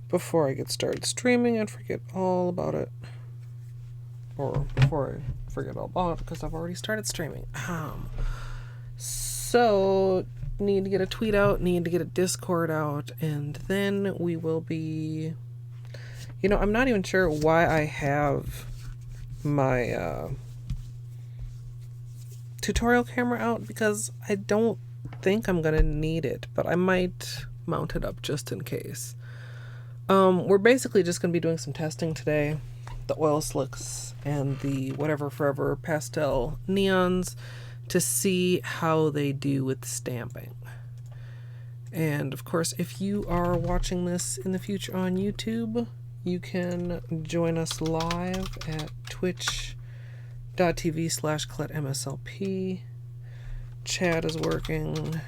before I get started streaming and forget all about it. Or before I forget all about it because I've already started streaming. So, need to get a tweet out, need to get a Discord out, and then we will be... You know, I'm not even sure why I have my tutorial camera out, because I don't think I'm going to need it, but I might mount it up just in case. We're basically just going to be doing some testing today. The oil slicks and the whatever forever pastel neons to see how they do with stamping. And of course, if you are watching this in the future on YouTube, you can join us live at twitch.tv/CletMSLP. Chat is working.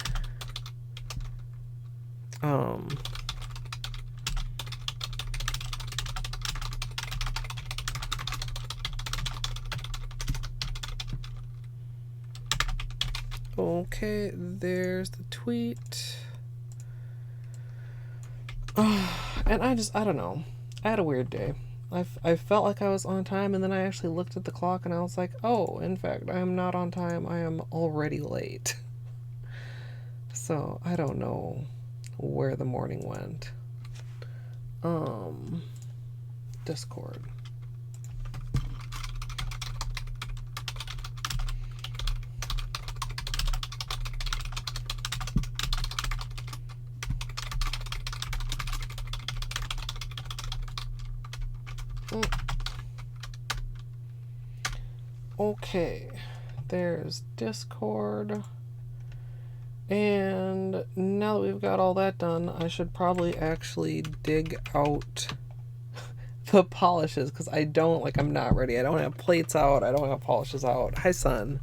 Okay, there's the tweet. And I don't know. I had a weird day. I felt like I was on time, and then I actually looked at the clock and I was like, oh, in fact, I am not on time. I am already late. So, I don't know where the morning went. Discord. Okay, there's Discord. And now that we've got all that done, I should probably actually dig out the polishes, because I'm not ready. I don't have plates out. I don't have polishes out. Hi, son.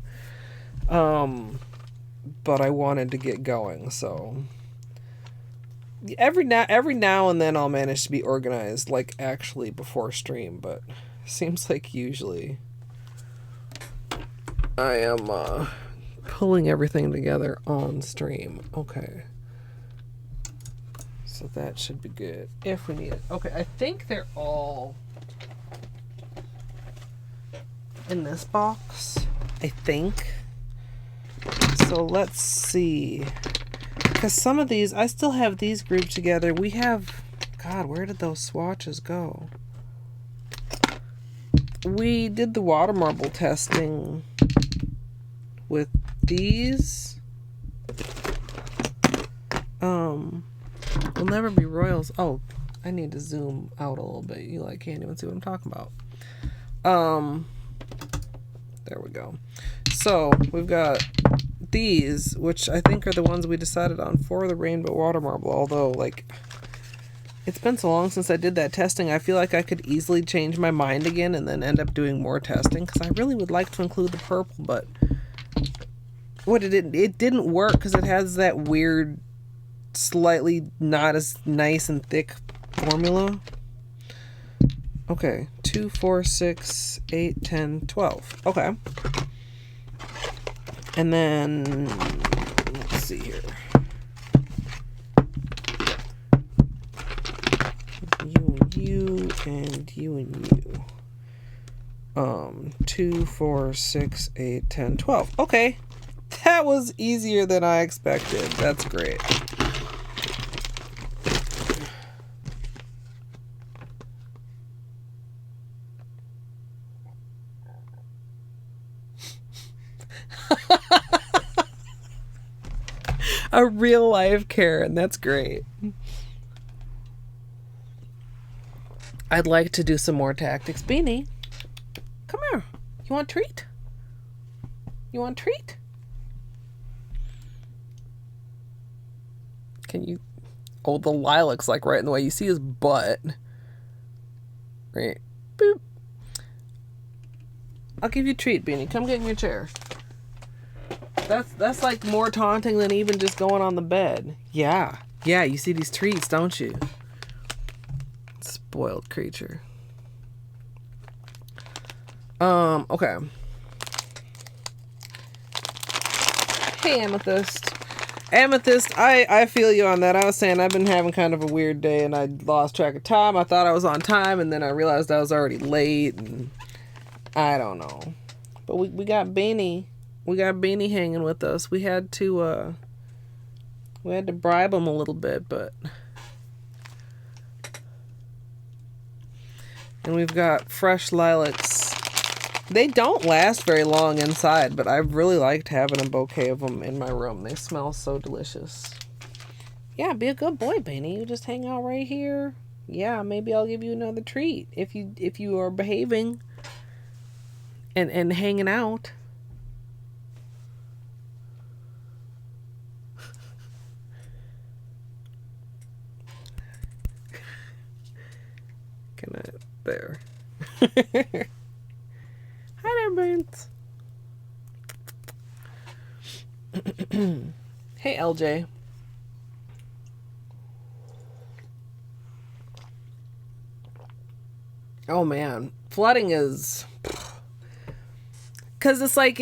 But I wanted to get going, so every now and then I'll manage to be organized, like actually before stream, but seems like usually I am pulling everything together on stream. Okay. So that should be good if we need it. Okay, I think they're all in this box. I think. So let's see. Because some of these, I still have these grouped together. We have... God, where did those swatches go? We did the water marble testing with these. Will never be royals. Oh, I need to zoom out a little bit. You can't even see what I'm talking about. There we go. So we've got these, which I think are the ones we decided on for the rainbow water marble. Although, it's been so long since I did that testing, I feel like I could easily change my mind again and then end up doing more testing, because I really would like to include the purple, but it didn't work because it has that weird, slightly not as nice and thick formula. Okay, 2, 4, 6, 8, 10, 12. Okay. And then, let's see here. You and you. 2, 4, 6, 8, 10, 12. Okay. That was easier than I expected. That's great. A real life Karen. That's great. I'd like to do some more tactics. Beanie, come here. You want a treat? You want a treat? Can you... Oh, the lilac's right in the way. You see his butt. Right. Boop. I'll give you a treat, Beanie. Come get in your chair. That's more taunting than even just going on the bed. Yeah. Yeah, you see these treats, don't you? Spoiled creature. Okay. Hey, Amethyst. Amethyst, I feel you on that. I was saying I've been having kind of a weird day and I lost track of time. I thought I was on time and then I realized I was already late and I don't know. But we got Beanie. We got Beanie hanging with us. We had to bribe him a little bit, but and we've got fresh lilacs. They don't last very long inside, but I've really liked having a bouquet of them in my room. They smell so delicious. Yeah, be a good boy, Benny. You just hang out right here. Yeah, maybe I'll give you another treat if you are behaving and hanging out. Can I there? Hi there, Burns. Hey, LJ. Oh man, flooding is, because it's like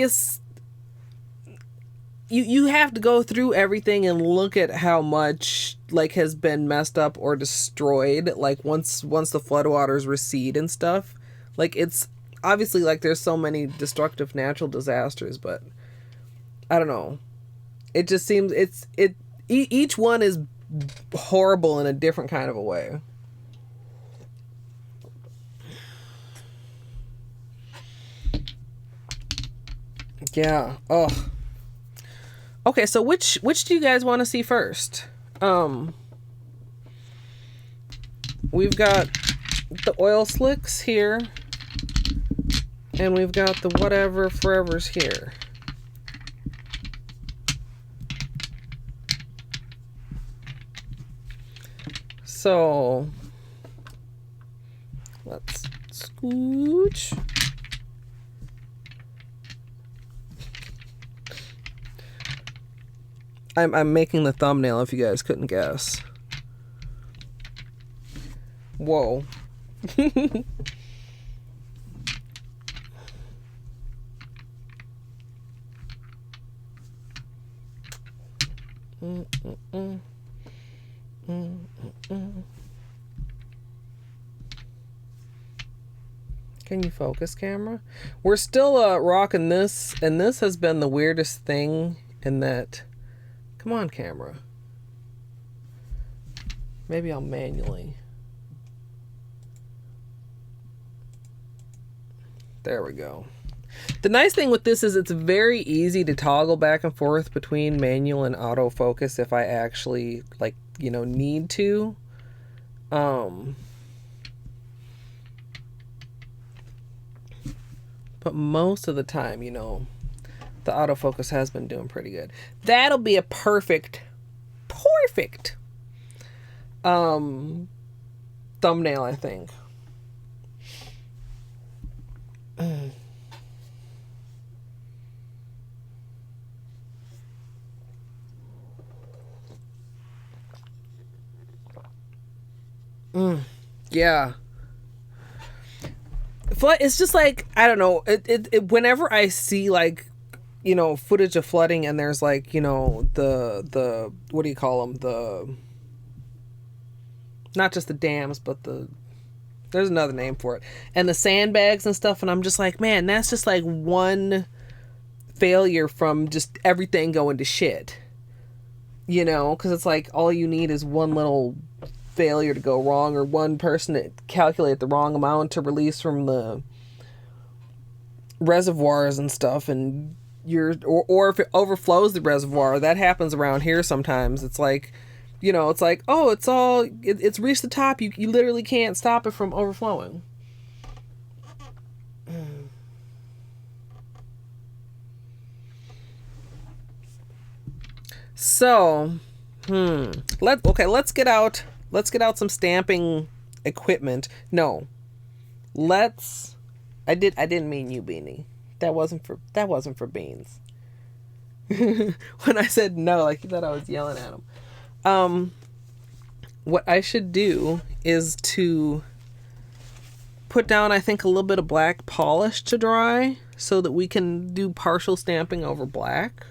you have to go through everything and look at how much like has been messed up or destroyed. Like once the floodwaters recede and stuff, like it's obviously like there's so many destructive natural disasters, but I don't know. It just seems each one is horrible in a different kind of a way. Yeah. Oh. Okay, so which do you guys want to see first? We've got the oil slicks here. And we've got the whatever forevers here. So let's scooch. I'm making the thumbnail if you guys couldn't guess. Whoa. Can you focus, camera? We're still rocking this, and this has been the weirdest thing in that. Come on, camera. Maybe I'll manually. There we go. The nice thing with this is it's very easy to toggle back and forth between manual and autofocus if I actually, like, you know, need to. But most of the time, you know, the autofocus has been doing pretty good. That'll be a perfect thumbnail, I think. Yeah. It's just like, I don't know, it whenever I see, like, you know, footage of flooding and there's, like, you know, the what do you call them, the, not just the dams, but there's another name for it, and the sandbags and stuff, and I'm just like, man, that's just like one failure from just everything going to shit, you know, because it's like all you need is one little failure to go wrong, or one person to calculate the wrong amount to release from the reservoirs and stuff, and or if it overflows the reservoir. That happens around here sometimes. It's like, you know, it's like, oh, it's reached the top, you literally can't stop it from overflowing. So let's get out some stamping equipment. No, I didn't mean you, Beanie. That wasn't for Beans. When I said no, like, you thought I was yelling at him. What I should do is to put down, I think, a little bit of black polish to dry so that we can do partial stamping over black.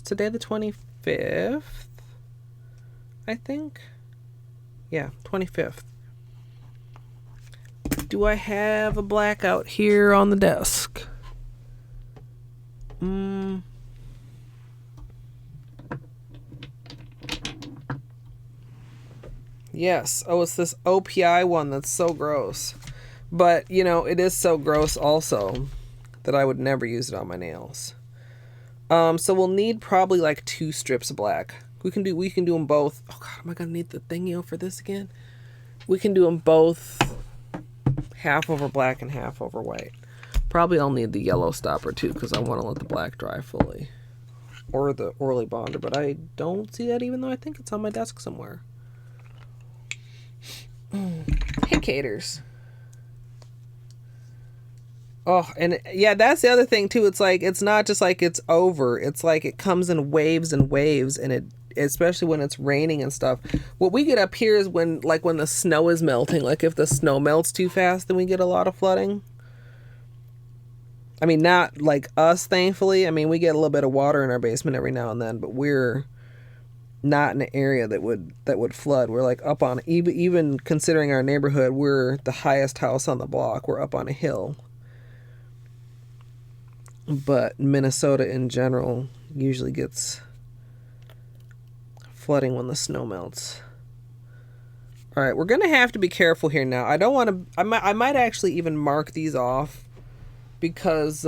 today the 25th, I think. Yeah, 25th. Do I have a blackout here on the desk? Yes. Oh, it's this OPI one that's so gross. But, you know, it is so gross also that I would never use it on my nails. So we'll need probably like 2 strips of black. We can do them both. Oh God, am I gonna need the thingy for this again? We can do them both half over black and half over white. Probably I'll need the yellow stopper too because I want to let the black dry fully. Or the Orly bonder, but I don't see that even though I think it's on my desk somewhere. Hey, Caters. Oh, and yeah, that's the other thing too. It's like, it's not just like it's over. It's like it comes in waves and waves, and it, especially when it's raining and stuff. What we get up here is when the snow is melting. Like if the snow melts too fast, then we get a lot of flooding. I mean, not like us, thankfully. I mean, we get a little bit of water in our basement every now and then, but we're not in an area that would flood. We're like up on, even considering our neighborhood, we're the highest house on the block. We're up on a hill. But Minnesota in general usually gets flooding when the snow melts. All right, we're gonna have to be careful here now. I don't want to. I might actually even mark these off because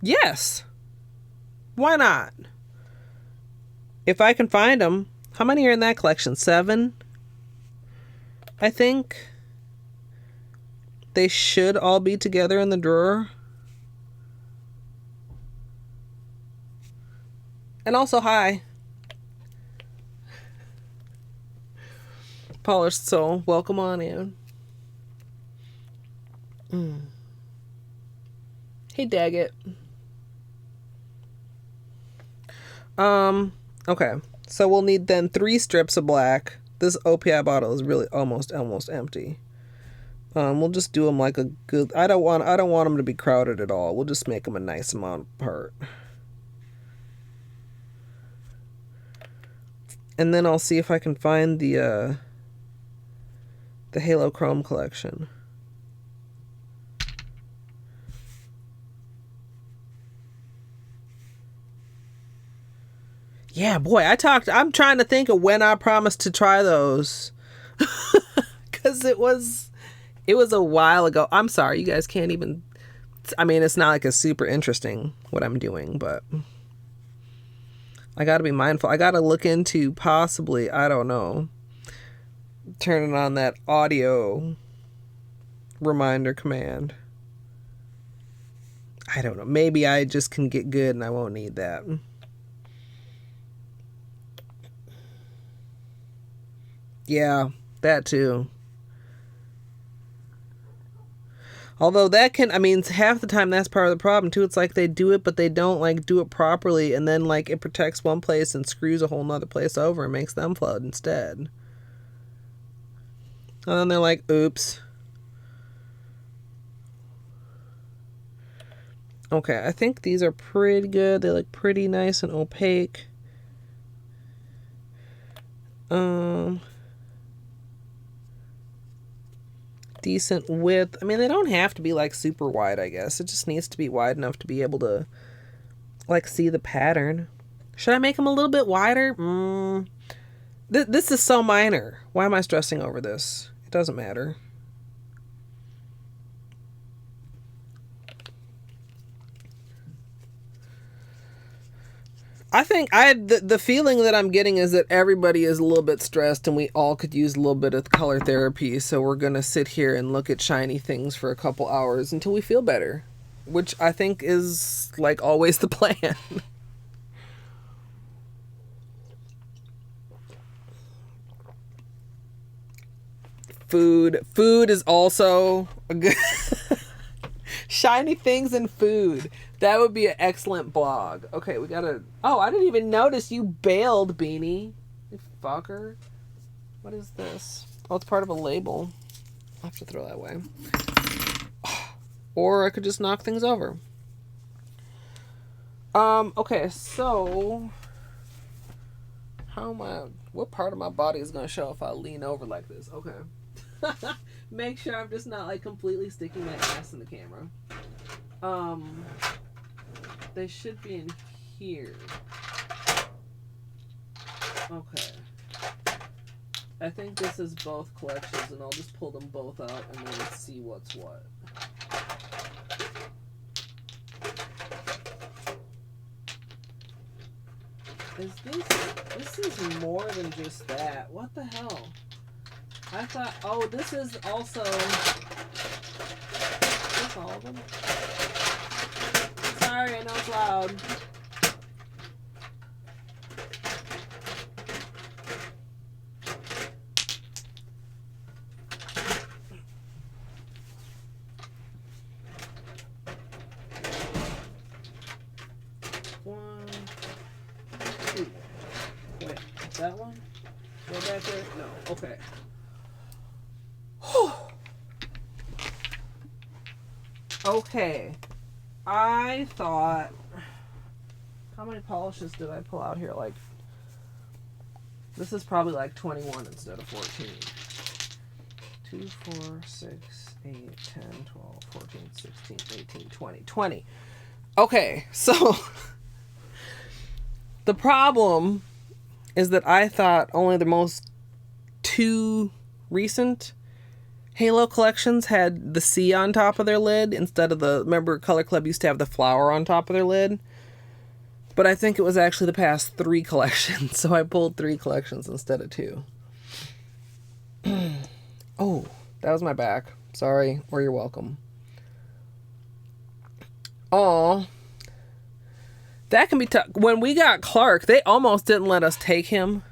yes, why not? If I can find them. How many are in that collection? 7, I think. They should all be together in the drawer. And also, hi. Polished Soul, welcome on in. Hey, Daggett. Okay. So we'll need then 3 strips of black. This OPI bottle is really almost empty. We'll just do them like a good. I don't want them to be crowded at all. We'll just make them a nice amount apart. And then I'll see if I can find the Halo Chrome collection. Yeah, boy, I'm trying to think of when I promised to try those. Cuz it was a while ago. I'm sorry, you guys can't even. I mean, it's not like it's super interesting what I'm doing, but I got to be mindful. I got to look into possibly, I don't know, turning on that audio reminder command. I don't know. Maybe I just can get good and I won't need that. Yeah, that too. Although that can, I mean, half the time that's part of the problem too. It's like they do it, but they don't like do it properly. And then like it protects one place and screws a whole nother place over and makes them flood instead. And then they're like, oops. Okay, I think these are pretty good. They look pretty nice and opaque. Decent width. I mean, they don't have to be like super wide, I guess. It just needs to be wide enough to be able to like see the pattern. Should I make them a little bit wider? This is so minor. Why am I stressing over this? It doesn't matter. I think the feeling that I'm getting is that everybody is a little bit stressed and we all could use a little bit of color therapy. So we're going to sit here and look at shiny things for a couple hours until we feel better, which I think is like always the plan. Food is also a good shiny things and food. That would be an excellent blog. Okay, we gotta. Oh, I didn't even notice you bailed, Beanie. You fucker. What is this? Oh, it's part of a label. I'll have to throw that away. Or I could just knock things over. Okay, so what part of my body is gonna show if I lean over like this? Okay. Make sure I'm just not like completely sticking my ass in the camera. They should be in here. Okay. I think this is both collections, and I'll just pull them both out and then see what's what. This is more than just that. What the hell? I thought, oh, this is also, is this all of them? Sorry, I know it's loud. One, two. Wait, that one? Go back there? No, okay. Okay. I thought, how many polishes did I pull out here? Like, this is probably like 21 instead of 14. 2, 4, 6, 8, 10, 12, 14, 16, 18, 20. 20. Okay, so the problem is that I thought only the most 2 recent Halo collections had the C on top of their lid instead of remember Color Club used to have the flower on top of their lid? But I think it was actually the past 3 collections, so I pulled 3 collections instead of 2. Oh, that was my back. Sorry, or you're welcome. Oh, that can be tough. When we got Clark, they almost didn't let us take him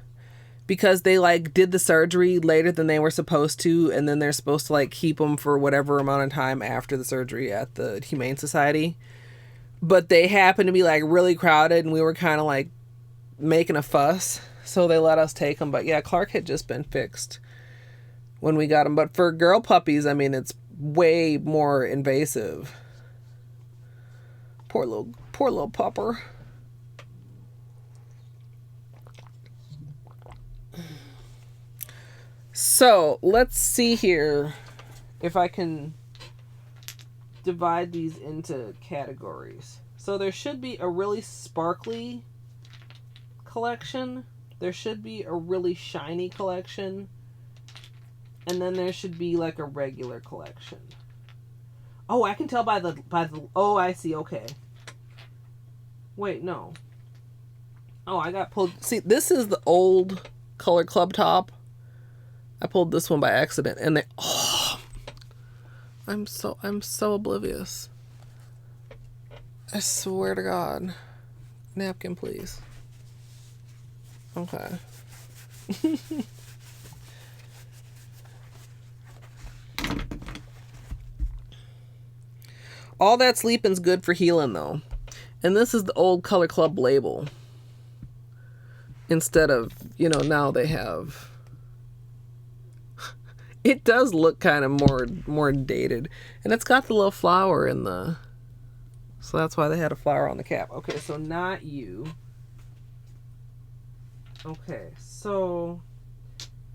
because they like did the surgery later than they were supposed to, and then they're supposed to like keep him for whatever amount of time after the surgery at the Humane Society. But they happened to be like really crowded, and we were kind of like making a fuss, so they let us take him. But yeah, Clark had just been fixed when we got him. But for girl puppies, I mean, it's way more invasive. Poor little pupper. So let's see here if I can divide these into categories. So there should be a really sparkly collection. There should be a really shiny collection. And then there should be like a regular collection. Oh, I can tell by the oh, I see. Okay. Wait, no. Oh, I got pulled. See, this is the old Color Club top. I pulled this one by accident, and they. Oh, I'm so oblivious. I swear to God. Napkin, please. Okay. All That Sleeping's good for healing, though. And this is the old Color Club label. Instead of, now they have. It does look kind of more dated. And it's got the little flower in the... So that's why they had a flower on the cap. Okay, so not you. Okay, so...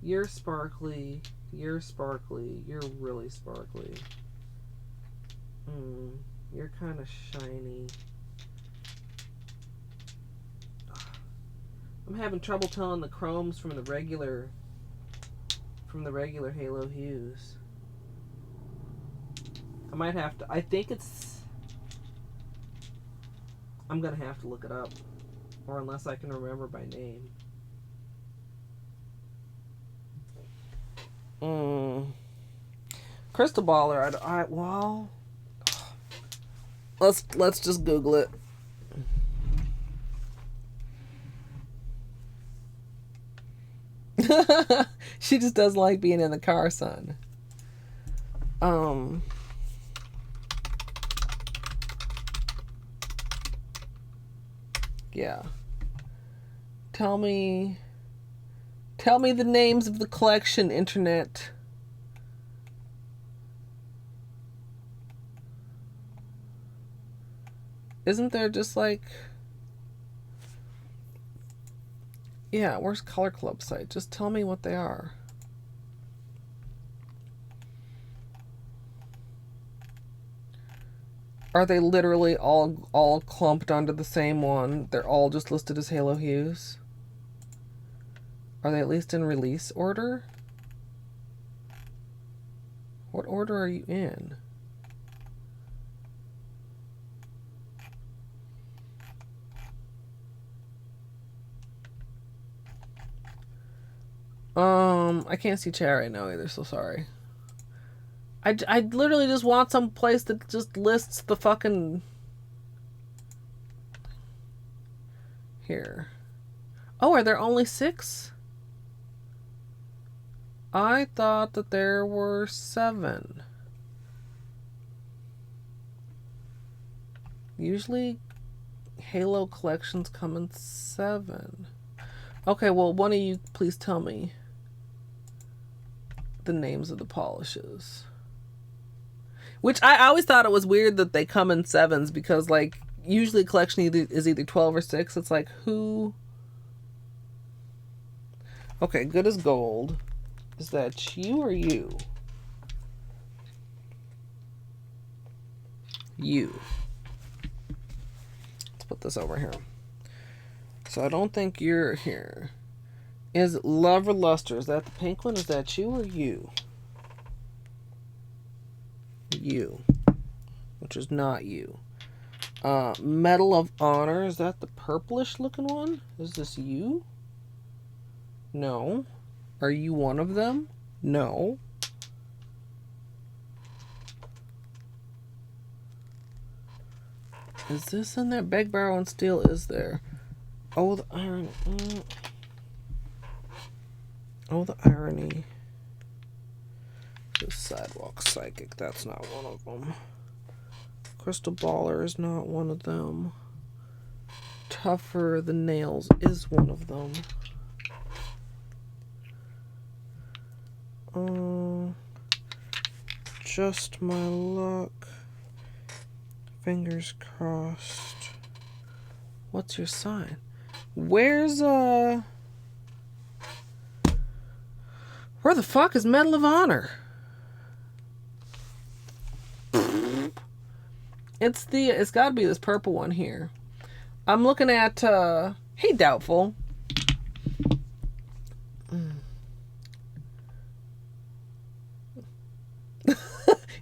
You're sparkly. You're sparkly. You're really sparkly. You're kind of shiny. I'm having trouble telling the chromes from the regular Halo hues. I might have to. I think it's. I'm gonna have to look it up, or unless I can remember by name. Crystal Baller. Well. Let's just Google it. She just doesn't like being in the car, son. Yeah. Tell me the names of the collection, internet. Isn't there just like Yeah, where's Color Club site? Just tell me what they are. Are they literally all clumped onto the same one? They're all just listed as Halo Hues? Are they at least in release order? What order are you in? I can't see chat right now either, so sorry. I literally just want some place that just lists the fucking... Here. Oh, are there only 6? I thought that there were 7. Usually Halo collections come in 7. Okay, well, one of you please tell me the names of the polishes. Which I always thought it was weird that they come in 7s because, like, usually a collection is either 12 or 6. It's like, who... Okay, good as gold. Is that you or you? You. Let's put this over here. So I don't think you're here. Is Love or Luster? Is that the pink one? Is that you or you? You. Which is not you. Medal of Honor. Is that the purplish looking one? Is this you? No. Are you one of them? No. Is this in there? Beg, Borrow, and Steal is there. Oh, the irony. Oh, the irony. This Sidewalk Psychic. That's not one of them. Crystal Baller is not one of them. Tougher Than Nails is one of them. Just My Luck. Fingers crossed. What's your sign? Where's where the fuck is Medal of Honor? It's gotta be this purple one here. I'm looking at hey Doubtful.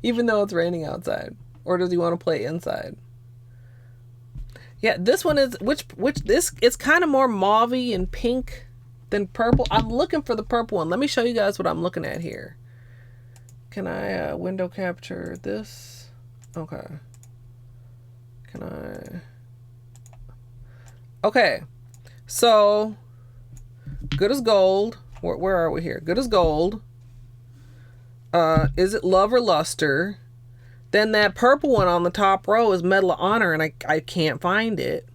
Even though it's raining outside. Or does he want to play inside? Yeah, this one is which this it's kind of more mauvey and pink than purple. I'm looking for the purple one. Let me show you guys what I'm looking at here. Can I window capture this? Okay. Can I? Okay. So Good as Gold. Where are we here? Good as Gold. Is it Love or Luster? Then that purple one on the top row is Medal of Honor, and I can't find it.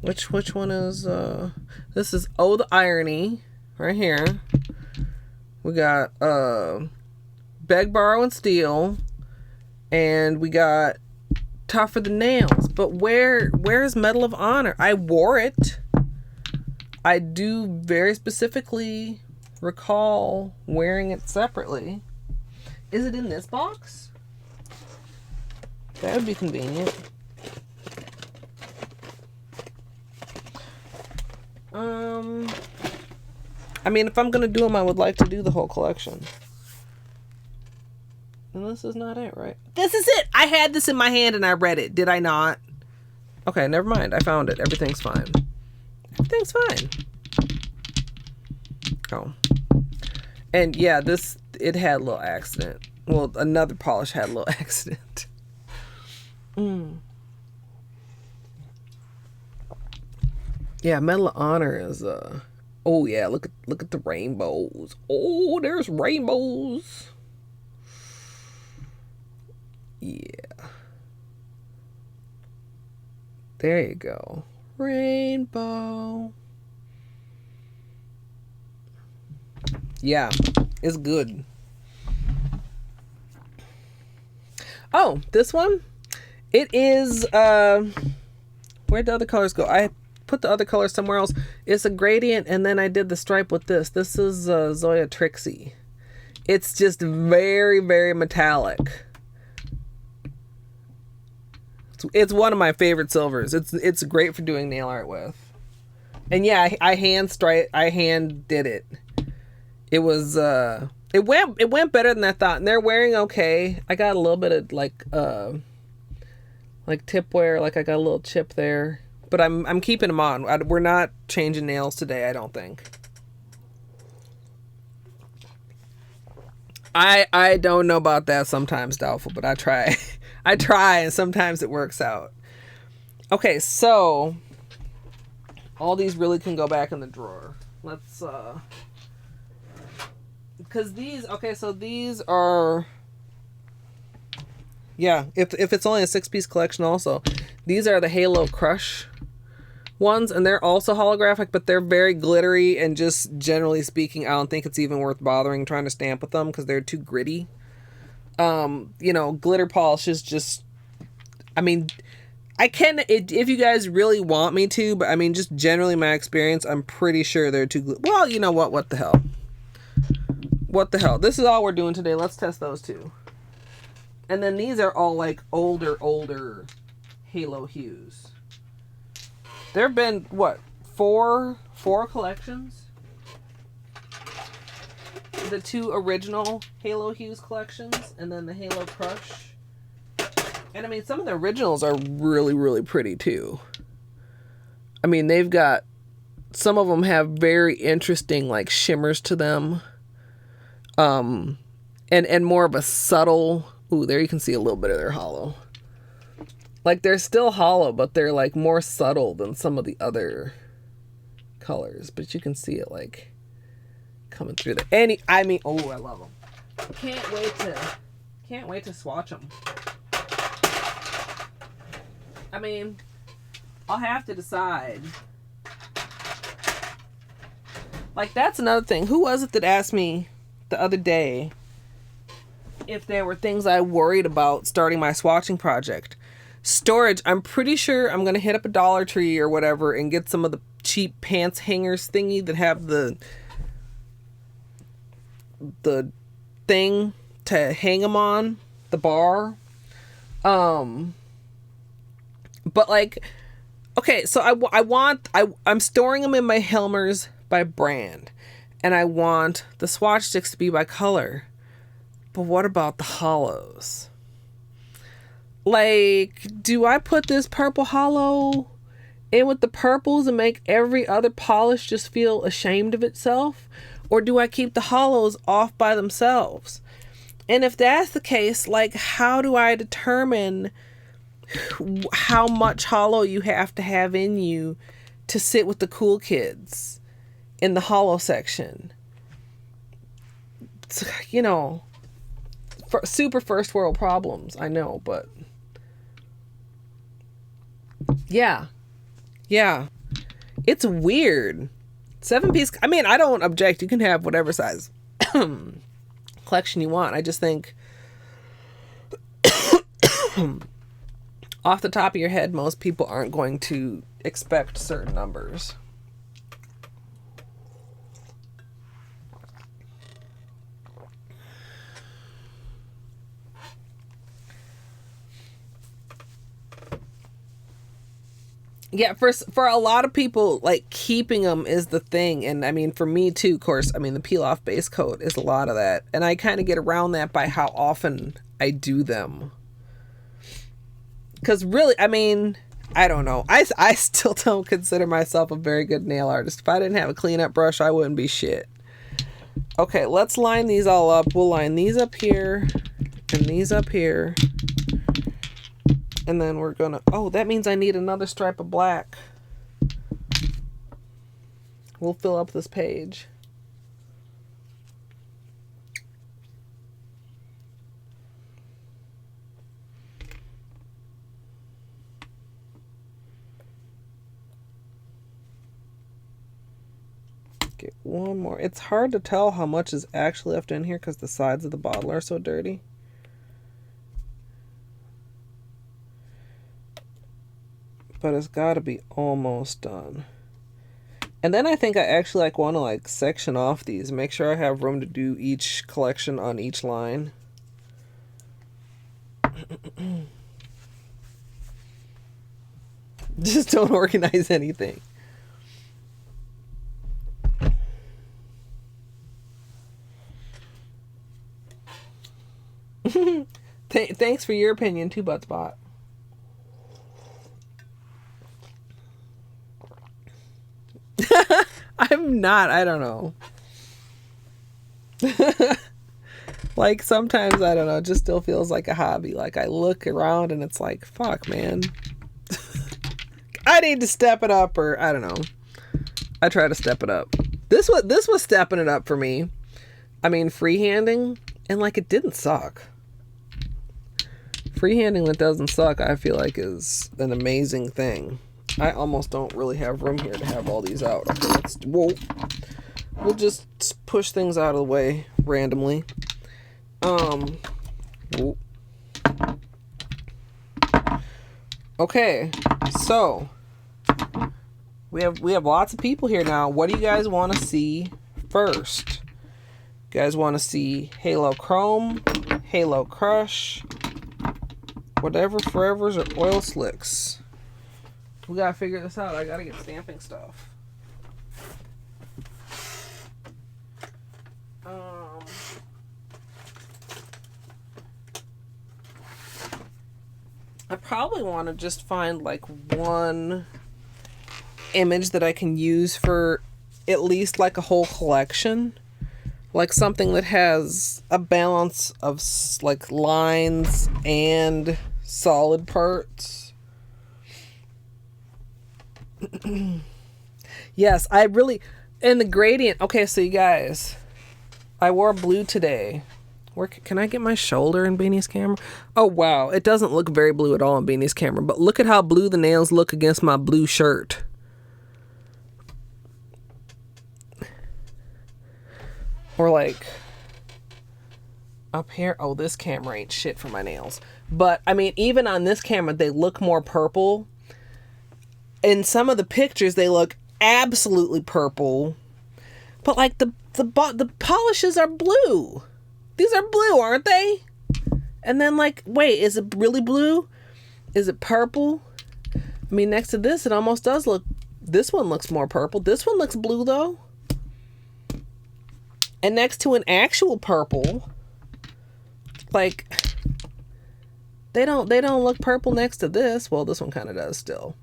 Which one is this is Oh the Irony right here. We got Beg, Borrow, and Steal, and we got Tougher Than Nails. But where's Medal of Honor? I wore it. I do very specifically recall wearing it separately. Is it in this box? That would be convenient. I mean, if I'm gonna do them, I would like to do the whole collection. And this is not it, right? This is it! I had this in my hand and I read it. Did I not? Okay, never mind. I found it. Everything's fine. Everything's fine. Oh. And yeah, it had a little accident. Well, another polish had a little accident. Yeah, Medal of Honor is oh yeah, look at the rainbows. Oh, there's rainbows. Yeah. There you go. Rainbow. Yeah, it's good. Oh, this one? It is, where'd the other colors go? I put the other color somewhere else. It's a gradient, and then I did the stripe with this. This is Zoya Trixie. It's just very, very metallic. It's one of my favorite silvers. It's great for doing nail art with. And yeah, I hand did it. It was it went better than I thought. And they're wearing okay. I got a little bit of like tip wear, like I got a little chip there. But I'm keeping them on. We're not changing nails today, I don't think. I don't know about that. Sometimes doubtful, but I try. I try, and sometimes it works out. Okay, so all these really can go back in the drawer. Let's because these, okay, so these are, yeah, if it's only a 6-piece collection also, these are the Halo Crush ones, and they're also holographic, but they're very glittery, and just generally speaking, I don't think it's even worth bothering trying to stamp with them because they're too gritty. You know, glitter polish is just, I mean, I can, if you guys really want me to, but I mean, just generally my experience, I'm pretty sure they're too, well, you know what the hell. What the hell? This is all we're doing today. Let's test those two. And then these are all like older Halo hues. There have been, what, four collections? The 2 original Halo Hues collections, and then the Halo Crush. And I mean, some of the originals are really, really pretty too. I mean, they've got, some of them have very interesting like shimmers to them. And more of a subtle, ooh, there you can see a little bit of their hollow. Like they're still hollow, but they're like more subtle than some of the other colors. But you can see it like coming through there. I mean, oh, I love them. Can't wait to swatch them. I mean, I'll have to decide. Like, that's another thing. Who was it that asked me the other day if there were things I worried about starting my swatching project? Storage. I'm pretty sure I'm going to hit up a Dollar Tree or whatever and get some of the cheap pants hangers thingy that have the thing to hang them on, the bar. But like, okay, so I'm storing them in my Helmers by brand, and I want the swatch sticks to be by color. But what about the hollows? Like, do I put this purple hollow in with the purples and make every other polish just feel ashamed of itself? Or do I keep the hollows off by themselves? And if that's the case, like, how do I determine how much hollow you have to have in you to sit with the cool kids in the hollow section? It's, you know, super first world problems, I know, but yeah, it's weird. 7-piece, I mean, I don't object. You can have whatever size collection you want. I just think off the top of your head, most people aren't going to expect certain numbers. Yeah, for a lot of people, like, keeping them is the thing. And I mean, for me too, of course, I mean, the peel off base coat is a lot of that. And I kind of get around that by how often I do them. Because really, I mean, I don't know. I still don't consider myself a very good nail artist. If I didn't have a cleanup brush, I wouldn't be shit. Okay, let's line these all up. We'll line these up here and these up here. And then we're gonna, oh, that means I need another stripe of black. We'll fill up this page. Get one more. It's hard to tell how much is actually left in here because the sides of the bottle are so dirty. but it's got to be almost done. And then I think I actually like want to like section off these, make sure I have room to do each collection on each line. Just don't organize anything. Thanks for your opinion too, Buttspot. I'm not. I don't know. Like sometimes, I don't know, it just still feels like a hobby. Like I look around and it's like, fuck, man. I need to step it up, or I don't know. I try to step it up. This was stepping it up for me. I mean, freehanding, and like it didn't suck. Freehanding that doesn't suck, I feel like is an amazing thing. I almost don't really have room here to have all these out. Okay, we'll just push things out of the way randomly. Okay, so we have lots of people here now. What do you guys want to see first? You guys want to see Halo Chrome, Halo Crush, whatever forevers, or oil slicks? We gotta figure this out. I gotta get stamping stuff. I probably want to just find like one image that I can use for at least like a whole collection. Like something that has a balance of like lines and solid parts. Yes, I really... And the gradient... Okay, so you guys... I wore blue today. Where can I get my shoulder in Beanie's camera? Oh, wow. It doesn't look very blue at all in Beanie's camera. But look at how blue the nails look against my blue shirt. Or like... Up here... Oh, this camera ain't shit for my nails. But, I mean, even on this camera, they look more purple. In some of the pictures, they look absolutely purple. But, like, the polishes are blue. These are blue, aren't they? And then, like, wait, is it really blue? Is it purple? I mean, next to this, it almost does look... This one looks more purple. This one looks blue, though. And next to an actual purple, like... They don't look purple next to this. Well, this one kind of does still.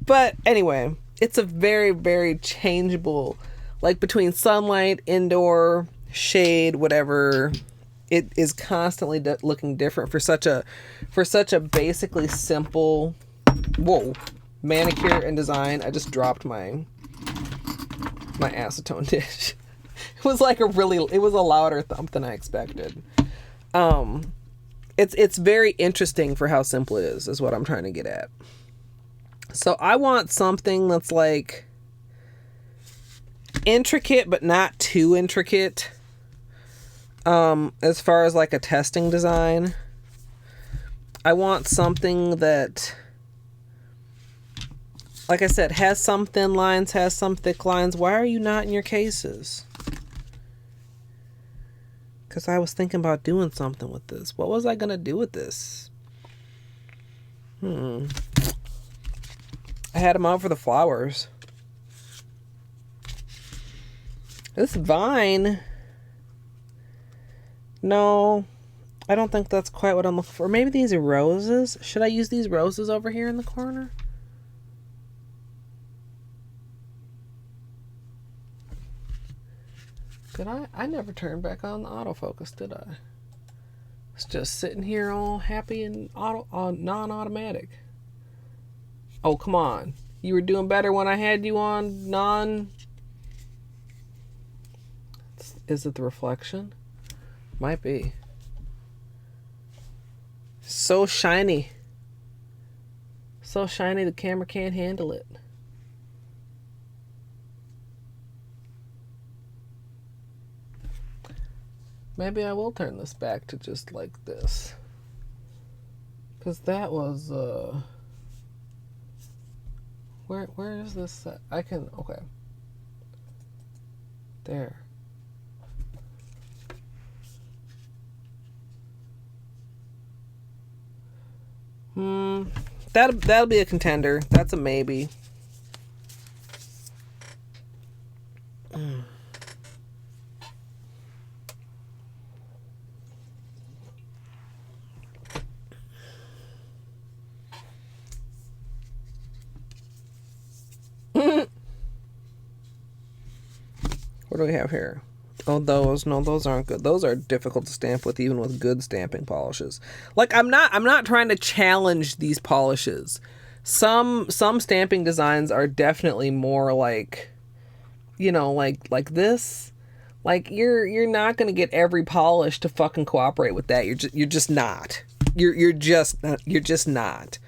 But anyway, it's a very, very changeable, like between sunlight, indoor, shade, whatever. It is constantly looking different for such a basically simple, manicure and design. I just dropped my acetone dish. It was like it was a louder thump than I expected. It's very interesting for how simple it is what I'm trying to get at. So I want something that's like intricate, but not too intricate. As far as like a testing design, I want something that, like I said, has some thin lines, has some thick lines. Why are you not in your cases? Because I was thinking about doing something with this. What was I going to do with this? I had them out for the flowers. This vine. No, I don't think that's quite what I'm looking for. Maybe these are roses. Should I use these roses over here in the corner? Did I never turned back on the autofocus, did I? It's just sitting here all happy and non-automatic. Oh, come on. You were doing better when I had you on non... Is it the reflection? Might be. So shiny. So shiny the camera can't handle it. Maybe I will turn this back to just like this. Because that was, Where is this set? I can, okay. There. That'll be a contender. That's a maybe. What do we have here? Oh, those. No, those aren't good. Those are difficult to stamp with, even with good stamping polishes. Like, I'm not trying to challenge these polishes. Some stamping designs are definitely more like, you know, like this. Like, you're not gonna get every polish to fucking cooperate with that. You're just not. You're just not.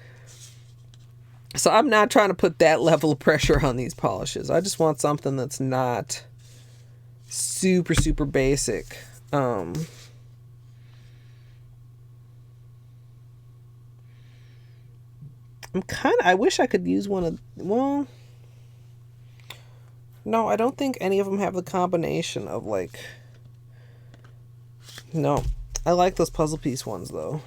So I'm not trying to put that level of pressure on these polishes. I just want something that's not super basic. I wish I could use one of, well, no, I don't think any of them have the combination of, like, no, I like those puzzle piece ones though.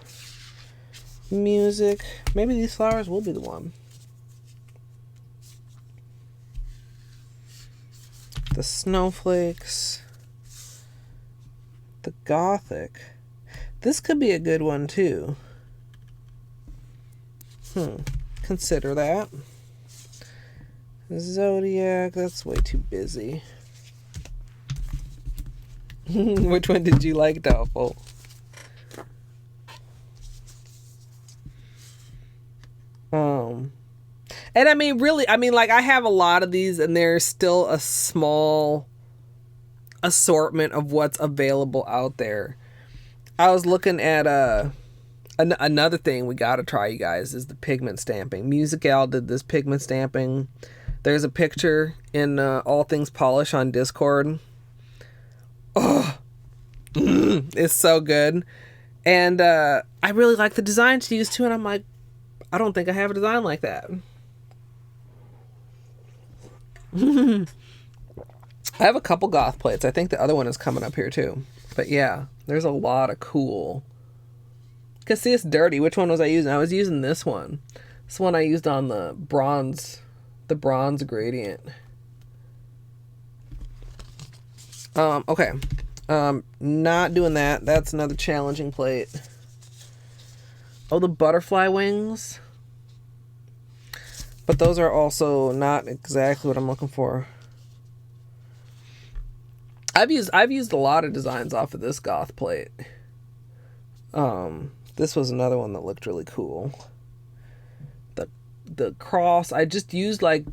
Music, maybe these flowers will be the one. The snowflakes, the gothic. This could be a good one too. Consider that. Zodiac, that's way too busy. Which one did you like, Doubtful? And I mean, really, like, I have a lot of these, and there's still a small assortment of what's available out there. I was looking at another thing we gotta try, you guys, is the pigment stamping. Musical did this pigment stamping. There's a picture in All Things Polish on Discord. Oh, it's so good. And I really like the design she used too, and I'm like, I don't think I have a design like that. I have a couple goth plates. I think the other one is coming up here too. But yeah, there's a lot of cool. Cause see, it's dirty. Which one was I using? I was using this one. This one I used on the bronze gradient. Okay. Not doing that. That's another challenging plate. Oh, the butterfly wings. But those are also not exactly what I'm looking for. I've used a lot of designs off of this goth plate. This was another one that looked really cool. The cross, I just used, like,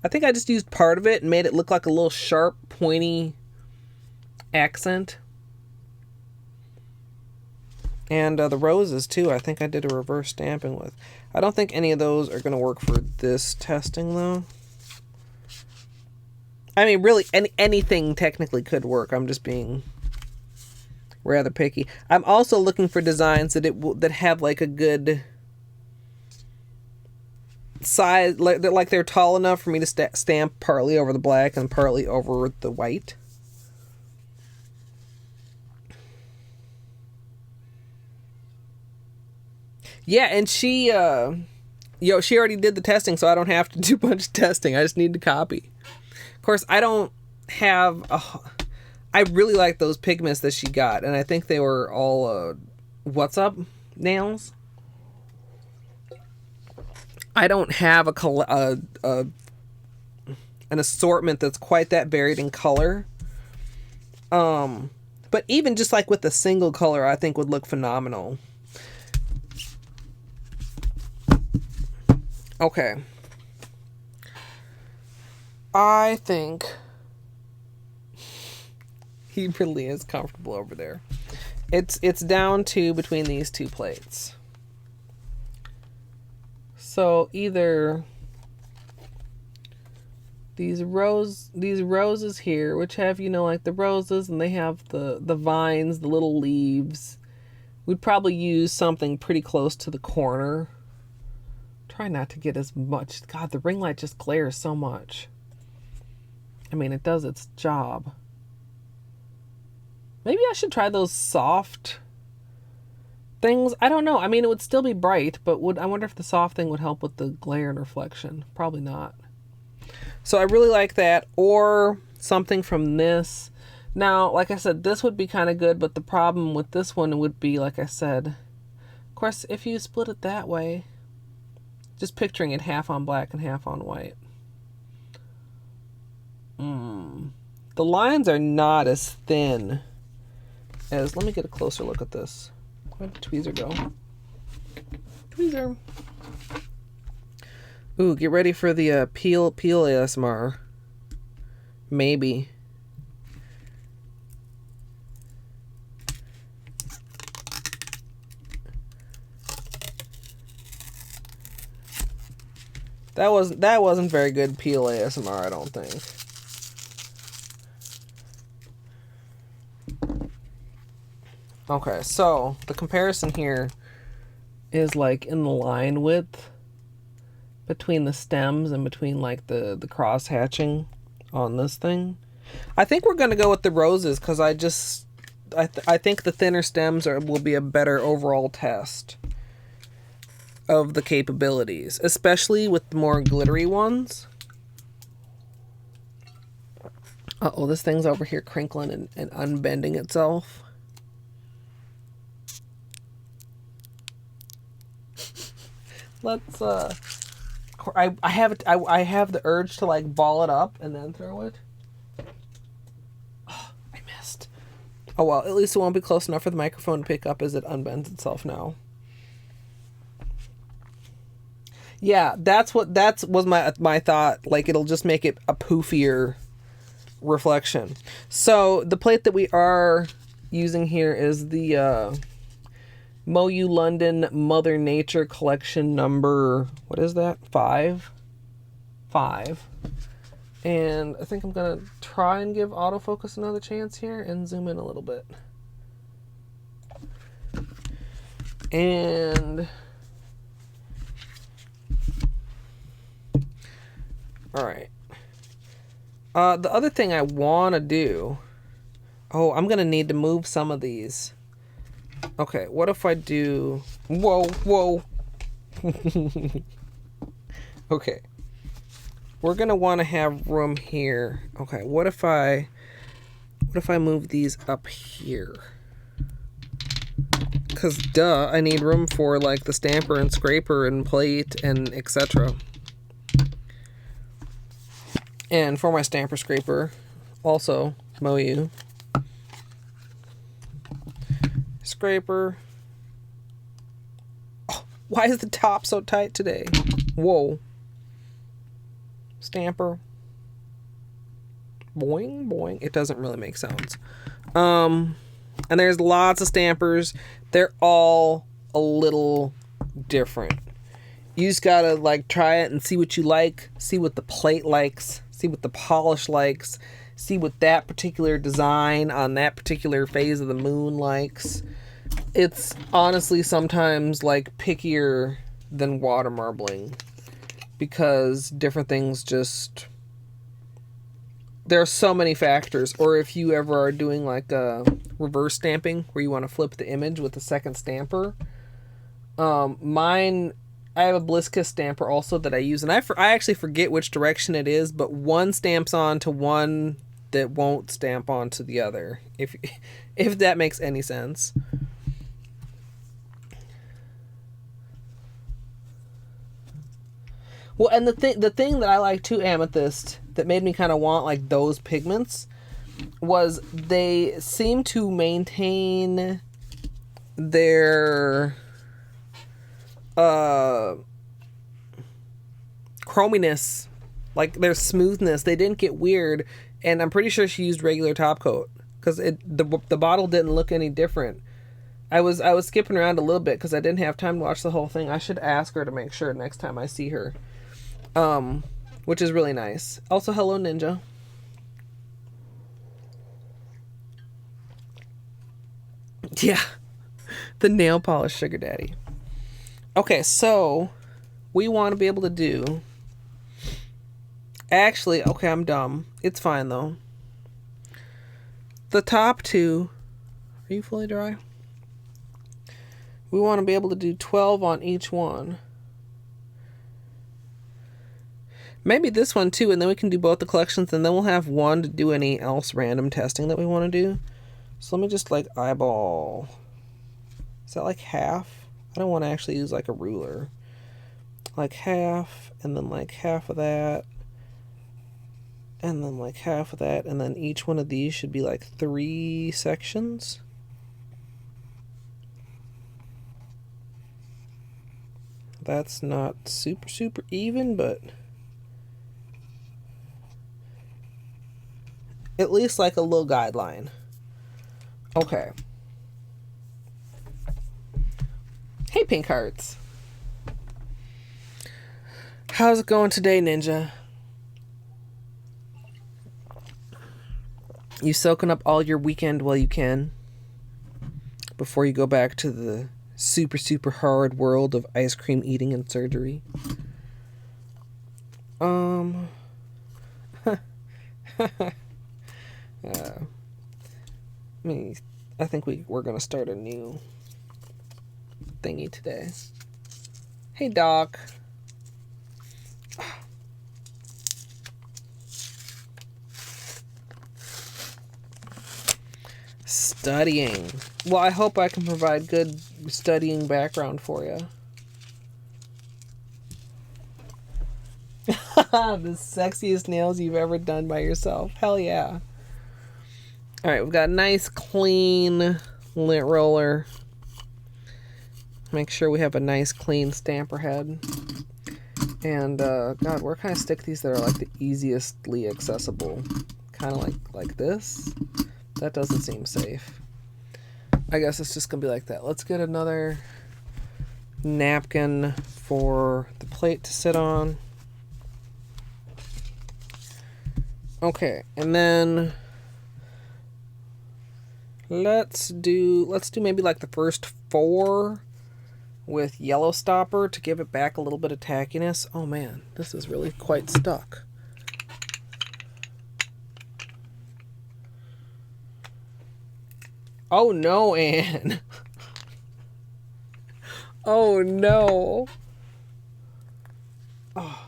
I think I just used part of it and made it look like a little sharp, pointy accent. And the roses too, I think I did a reverse stamping with. I don't think any of those are going to work for this testing though. I mean, really, anything technically could work. I'm just being rather picky. I'm also looking for designs that have like a good size, like they're tall enough for me to stamp partly over the black and partly over the white. Yeah, and she already did the testing, so I don't have to do a bunch of testing. I just need to copy. Of course, I don't have I really like those pigments that she got, and I think they were all What's Up nails. I don't have an assortment that's quite that varied in color. But even just like with a single color, I think would look phenomenal. Okay. I think he really is comfortable over there. It's down to between these two plates. So either these roses here, which have, you know, like the roses, and they have the vines, the little leaves. We'd probably use something pretty close to the corner. Try not to get as much. God, the ring light just glares so much. I mean, it does its job. Maybe I should try those soft things. I don't know. I mean, it would still be bright, but I wonder if the soft thing would help with the glare and reflection. Probably not. So I really like that. Or something from this. Now, like I said, this would be kind of good, but the problem with this one would be, like I said, of course, if you split it that way, just picturing it half on black and half on white. The lines are not as thin as, let me get a closer look at this. Where'd the tweezer go? Tweezer. Ooh, get ready for the peel ASMR. Maybe. That wasn't very good peel ASMR, I don't think. Okay, so the comparison here is like in the line width between the stems and between like the cross hatching on this thing. I think we're gonna go with the roses because I think the thinner stems will be a better overall test of the capabilities, especially with the more glittery ones. Uh-oh, this thing's over here crinkling and unbending itself. Let's I have the urge to like ball it up and then throw it. Oh, I missed. Oh well, at least it won't be close enough for the microphone to pick up as it unbends itself now. Yeah, that was my thought. Like, it'll just make it a poofier reflection. So the plate that we are using here is the MoYou London Mother Nature Collection number, what is that? 5. And I think I'm gonna try and give autofocus another chance here and zoom in a little bit. And all right. The other thing I want to do... Oh, I'm going to need to move some of these. Okay, what if I do... Whoa. Okay. We're going to want to have room here. Okay, what if I move these up here? Because, duh, I need room for, like, the stamper and scraper and plate and etc. And for my stamper scraper, also MoYou. Scraper. Oh, why is the top so tight today? Whoa. Stamper. Boing, boing. It doesn't really make sounds. And there's lots of stampers. They're all a little different. You just gotta like try it and see what you like, see what the plate likes, see what the polish likes, see what that particular design on that particular phase of the moon likes. It's honestly sometimes like pickier than water marbling because different things just... There are so many factors. Or if you ever are doing like a reverse stamping where you want to flip the image with a second stamper. I have a Bliss Kiss stamper also that I use, and I actually forget which direction it is, but one stamps onto one that won't stamp onto the other, if that makes any sense. Well, and the thing that I like too, Amethyst, that made me kind of want like those pigments was they seem to maintain their chrominess, like their smoothness. They didn't get weird, and I'm pretty sure she used regular top coat because the bottle didn't look any different. I was skipping around a little bit because I didn't have time to watch the whole thing. I should ask her to make sure next time I see her, which is really nice. Also, hello Ninja. Yeah, the nail polish sugar daddy. Okay, so we want to be able to do... Actually, okay, I'm dumb. It's fine, though. The top two... Are you fully dry? We want to be able to do 12 on each one. Maybe this one too, and then we can do both the collections, and then we'll have one to do any else random testing that we want to do. So let me just like eyeball. Is that like half? I don't want to actually use like a ruler. Like half, and then like half of that, and then like half of that, and then each one of these should be like 3 sections. That's not super even, but at least like a little guideline. Okay. Hey, Pink Hearts. How's it going today, Ninja? You soaking up all your weekend while you can before you go back to the super hard world of ice cream eating and surgery? I think we're gonna start a new thingy today. Hey, Doc. Studying. Well, I hope I can provide good studying background for you. The sexiest nails you've ever done by yourself. Hell yeah. Alright, we've got a nice clean lint roller. Make sure we have a nice clean stamper head. And, God, where can I stick these that are like the easiestly accessible? Kind of like this. That doesn't seem safe. I guess it's just going to be like that. Let's get another napkin for the plate to sit on. Okay, and then let's do maybe like the first 4 with yellow stopper to give it back a little bit of tackiness. Oh man, this is really quite stuck. Oh no, Anne. Oh no. Oh.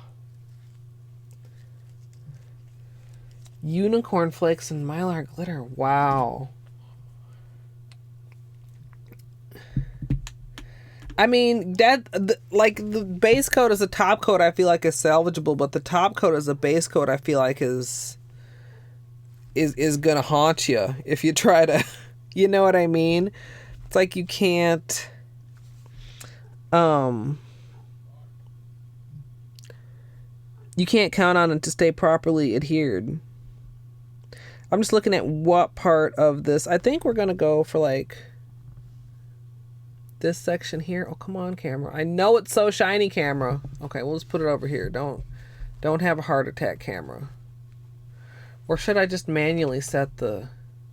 Unicorn flakes and Mylar glitter. Wow. I mean, like the base coat as a top coat I feel like is salvageable, but the top coat as a base coat I feel like is gonna haunt you if you try to, you know what I mean? It's like you can't count on it to stay properly adhered. I'm just looking at what part of this. I think we're going to go for like this section here. Oh, come on, camera. I know it's so shiny, camera. Okay, we'll just put it over here. Don't have a heart attack, camera. Or should I just manually set the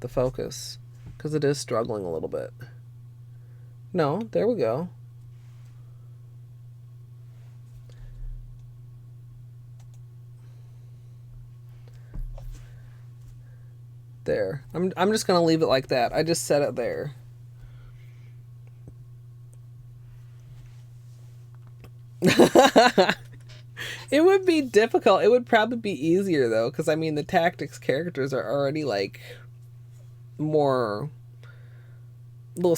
focus? Because it is struggling a little bit. No, there we go. There. I'm just going to leave it like that. I just set it there. It would be difficult. It would probably be easier though, because I mean the tactics characters are already like more little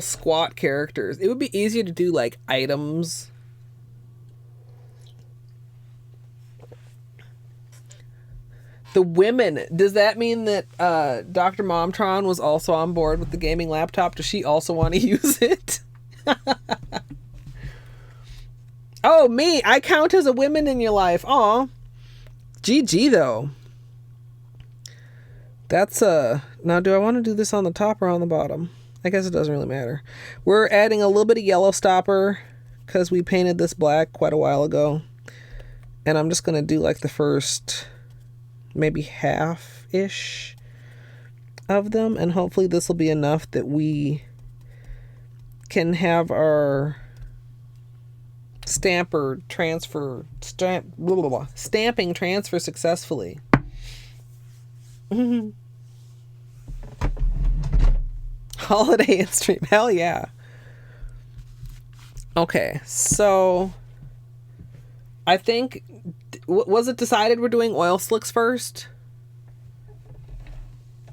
squat characters. It would be easier to do like items. The women, does that mean that Dr. Momtron was also on board with the gaming laptop? Does she also want to use it? Oh, me, I count as a woman in your life. Aw. GG though. That's now do I want to do this on the top or on the bottom? I guess it doesn't really matter. We're adding a little bit of yellow stopper because we painted this black quite a while ago. And I'm just going to do like the first maybe half-ish of them, and hopefully this will be enough that we can have our stamping transfer successfully. Holiday and stream. Hell yeah. Okay, so I think, was it decided we're doing oil slicks first?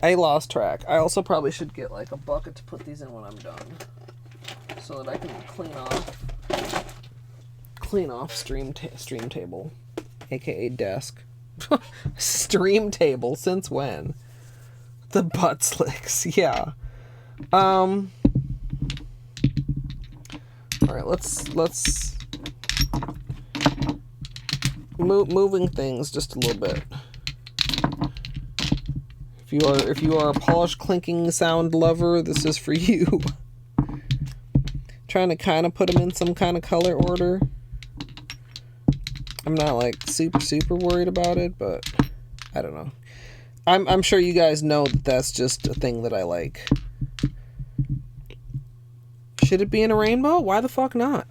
I lost track. I also probably should get like a bucket to put these in when I'm done, so that I can clean off stream table, aka desk. Stream table, since when? The butt slicks, yeah. All right, let's moving things just a little bit. If you are a polished clinking sound lover, this is for you. Trying to kind of put them in some kind of color order. I'm not like super worried about it, but I don't know. I'm sure you guys know that that's just a thing that I like. Should it be in a rainbow? Why the fuck not?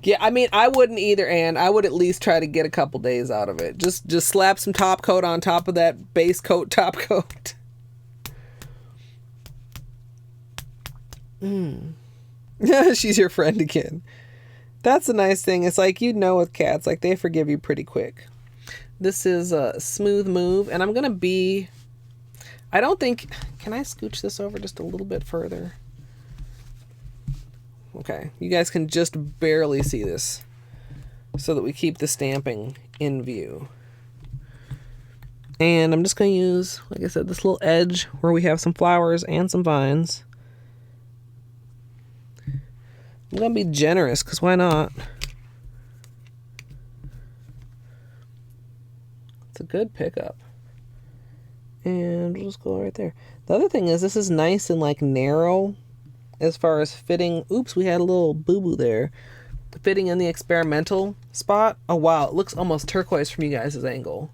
Yeah, I mean, I wouldn't either, and I would at least try to get a couple days out of it. Just slap some top coat on top of that base coat top coat. She's your friend again. That's a nice thing. It's like, with cats, like, they forgive you pretty quick. This is a smooth move, and I'm gonna be... I don't think... Can I scooch this over just a little bit further? Okay, you guys can just barely see this, so that we keep the stamping in view. And I'm just going to use, like I said, this little edge where we have some flowers and some vines. I'm going to be generous, because why not? It's a good pickup. And we'll just go right there. The other thing is, this is nice and like narrow as far as fitting. Oops, we had a little boo-boo there. Fitting in the experimental spot. Oh wow, it looks almost turquoise from you guys' angle.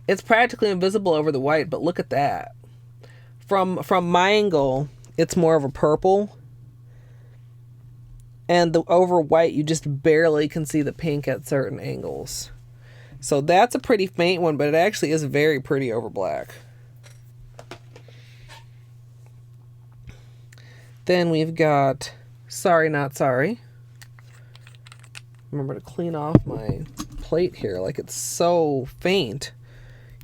It's practically invisible over the white, but look at that. From my angle, it's more of a purple. And the over white, you just barely can see the pink at certain angles. So that's a pretty faint one, but it actually is very pretty over black. Then we've got Sorry Not Sorry. Remember to clean off my plate here. Like, it's so faint,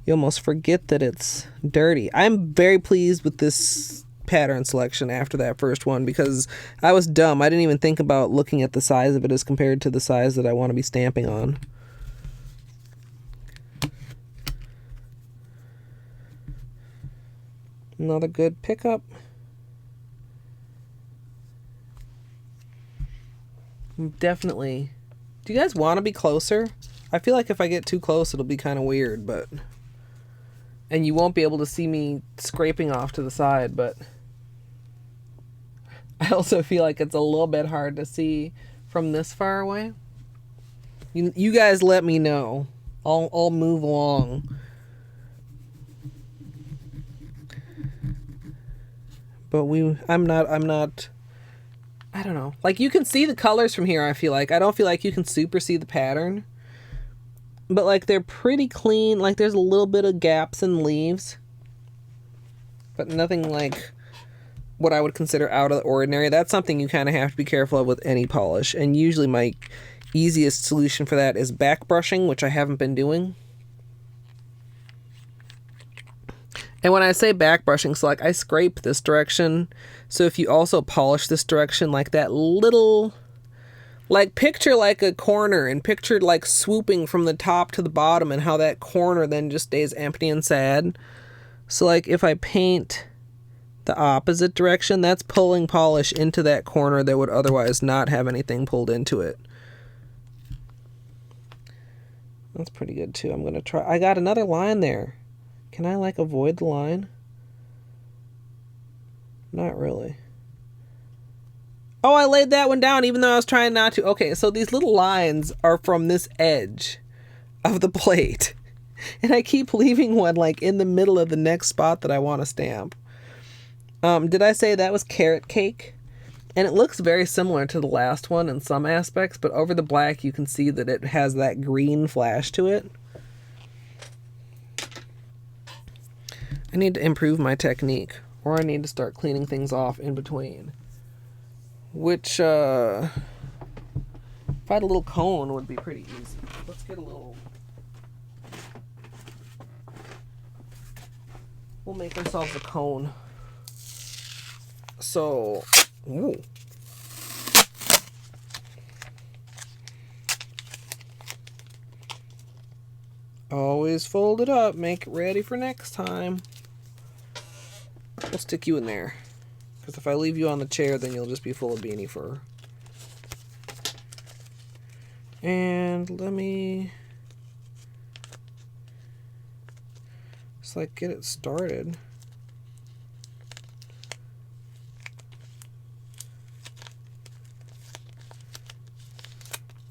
you almost forget that it's dirty. I'm very pleased with this pattern selection after that first one, because I was dumb. I didn't even think about looking at the size of it as compared to the size that I want to be stamping on. Another good pickup. Definitely. Do you guys want to be closer? I feel like if I get too close, it'll be kind of weird, but... And you won't be able to see me scraping off to the side, but... I also feel like it's a little bit hard to see from this far away. You guys let me know. I'll move along. But I'm not... I don't know. Like, you can see the colors from here, I feel like. I don't feel like you can super see the pattern. But, like, they're pretty clean. Like, there's a little bit of gaps in leaves. But nothing, like, what I would consider out of the ordinary. That's something you kind of have to be careful of with any polish. And usually my easiest solution for that is back brushing, which I haven't been doing. And when I say back brushing, so, like, I scrape this direction. So if you also polish this direction, like that little, like, picture like a corner and picture like swooping from the top to the bottom and how that corner then just stays empty and sad. So, like, if I paint the opposite direction, that's pulling polish into that corner that would otherwise not have anything pulled into it. That's pretty good too. I'm going to try. I got another line there. Can I, like, avoid the line? Not really. Oh, I laid that one down even though I was trying not to. Okay, so these little lines are from this edge of the plate. And I keep leaving one, like, in the middle of the next spot that I want to stamp. Did I say that was carrot cake? And it looks very similar to the last one in some aspects, but over the black you can see that it has that green flash to it. I need to improve my technique, or I need to start cleaning things off in between. Which, if I had a little cone, would be pretty easy. Let's get a little... We'll make ourselves a cone. So, ooh. Always fold it up. Make it ready for next time. We'll stick you in there. Because if I leave you on the chair, then you'll just be full of beanie fur. And let me... just like get it started.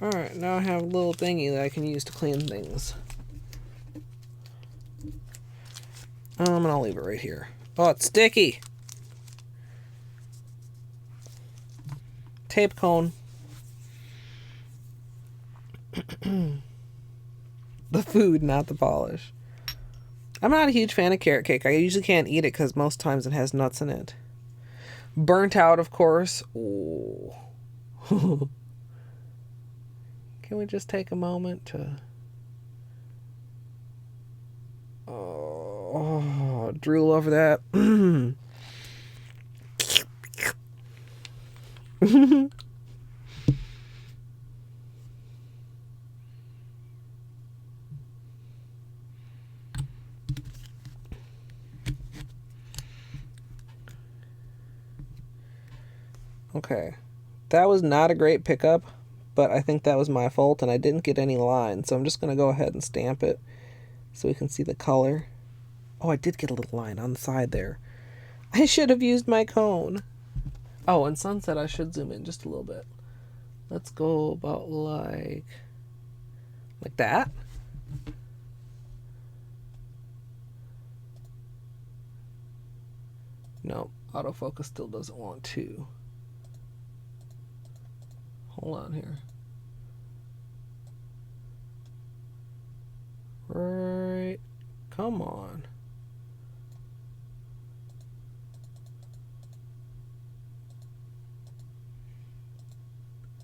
Alright, now I have a little thingy that I can use to clean things. And I'll leave it right here. Oh, it's sticky! Tape cone. The food, not the polish. I'm not a huge fan of carrot cake. I usually can't eat it because most times it has nuts in it. Burnt out, of course. Ooh. Can we just take a moment to... oh, drool over that. Okay. That was not a great pickup, but I think that was my fault, and I didn't get any lines, so I'm just going to go ahead and stamp it so we can see the color. Oh, I did get a little line on the side there. I should have used my cone. Oh, and sunset, I should zoom in just a little bit. Let's go about like that. No, autofocus still doesn't want to. Hold on here. Right. Come on.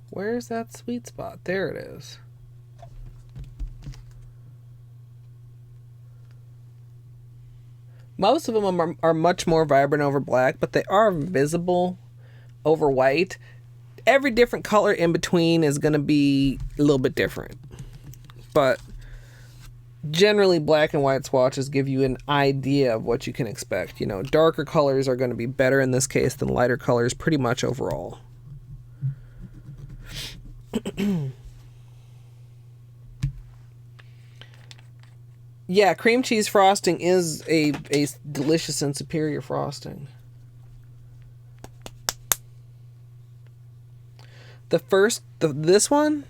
Where's that sweet spot? There it is. Most of them are much more vibrant over black, but they are visible over white. Every different color in between is going to be a little bit different. But generally, black and white swatches give you an idea of what you can expect. You know, darker colors are going to be better in this case than lighter colors pretty much overall. Yeah, cream cheese frosting is a delicious and superior frosting. This one,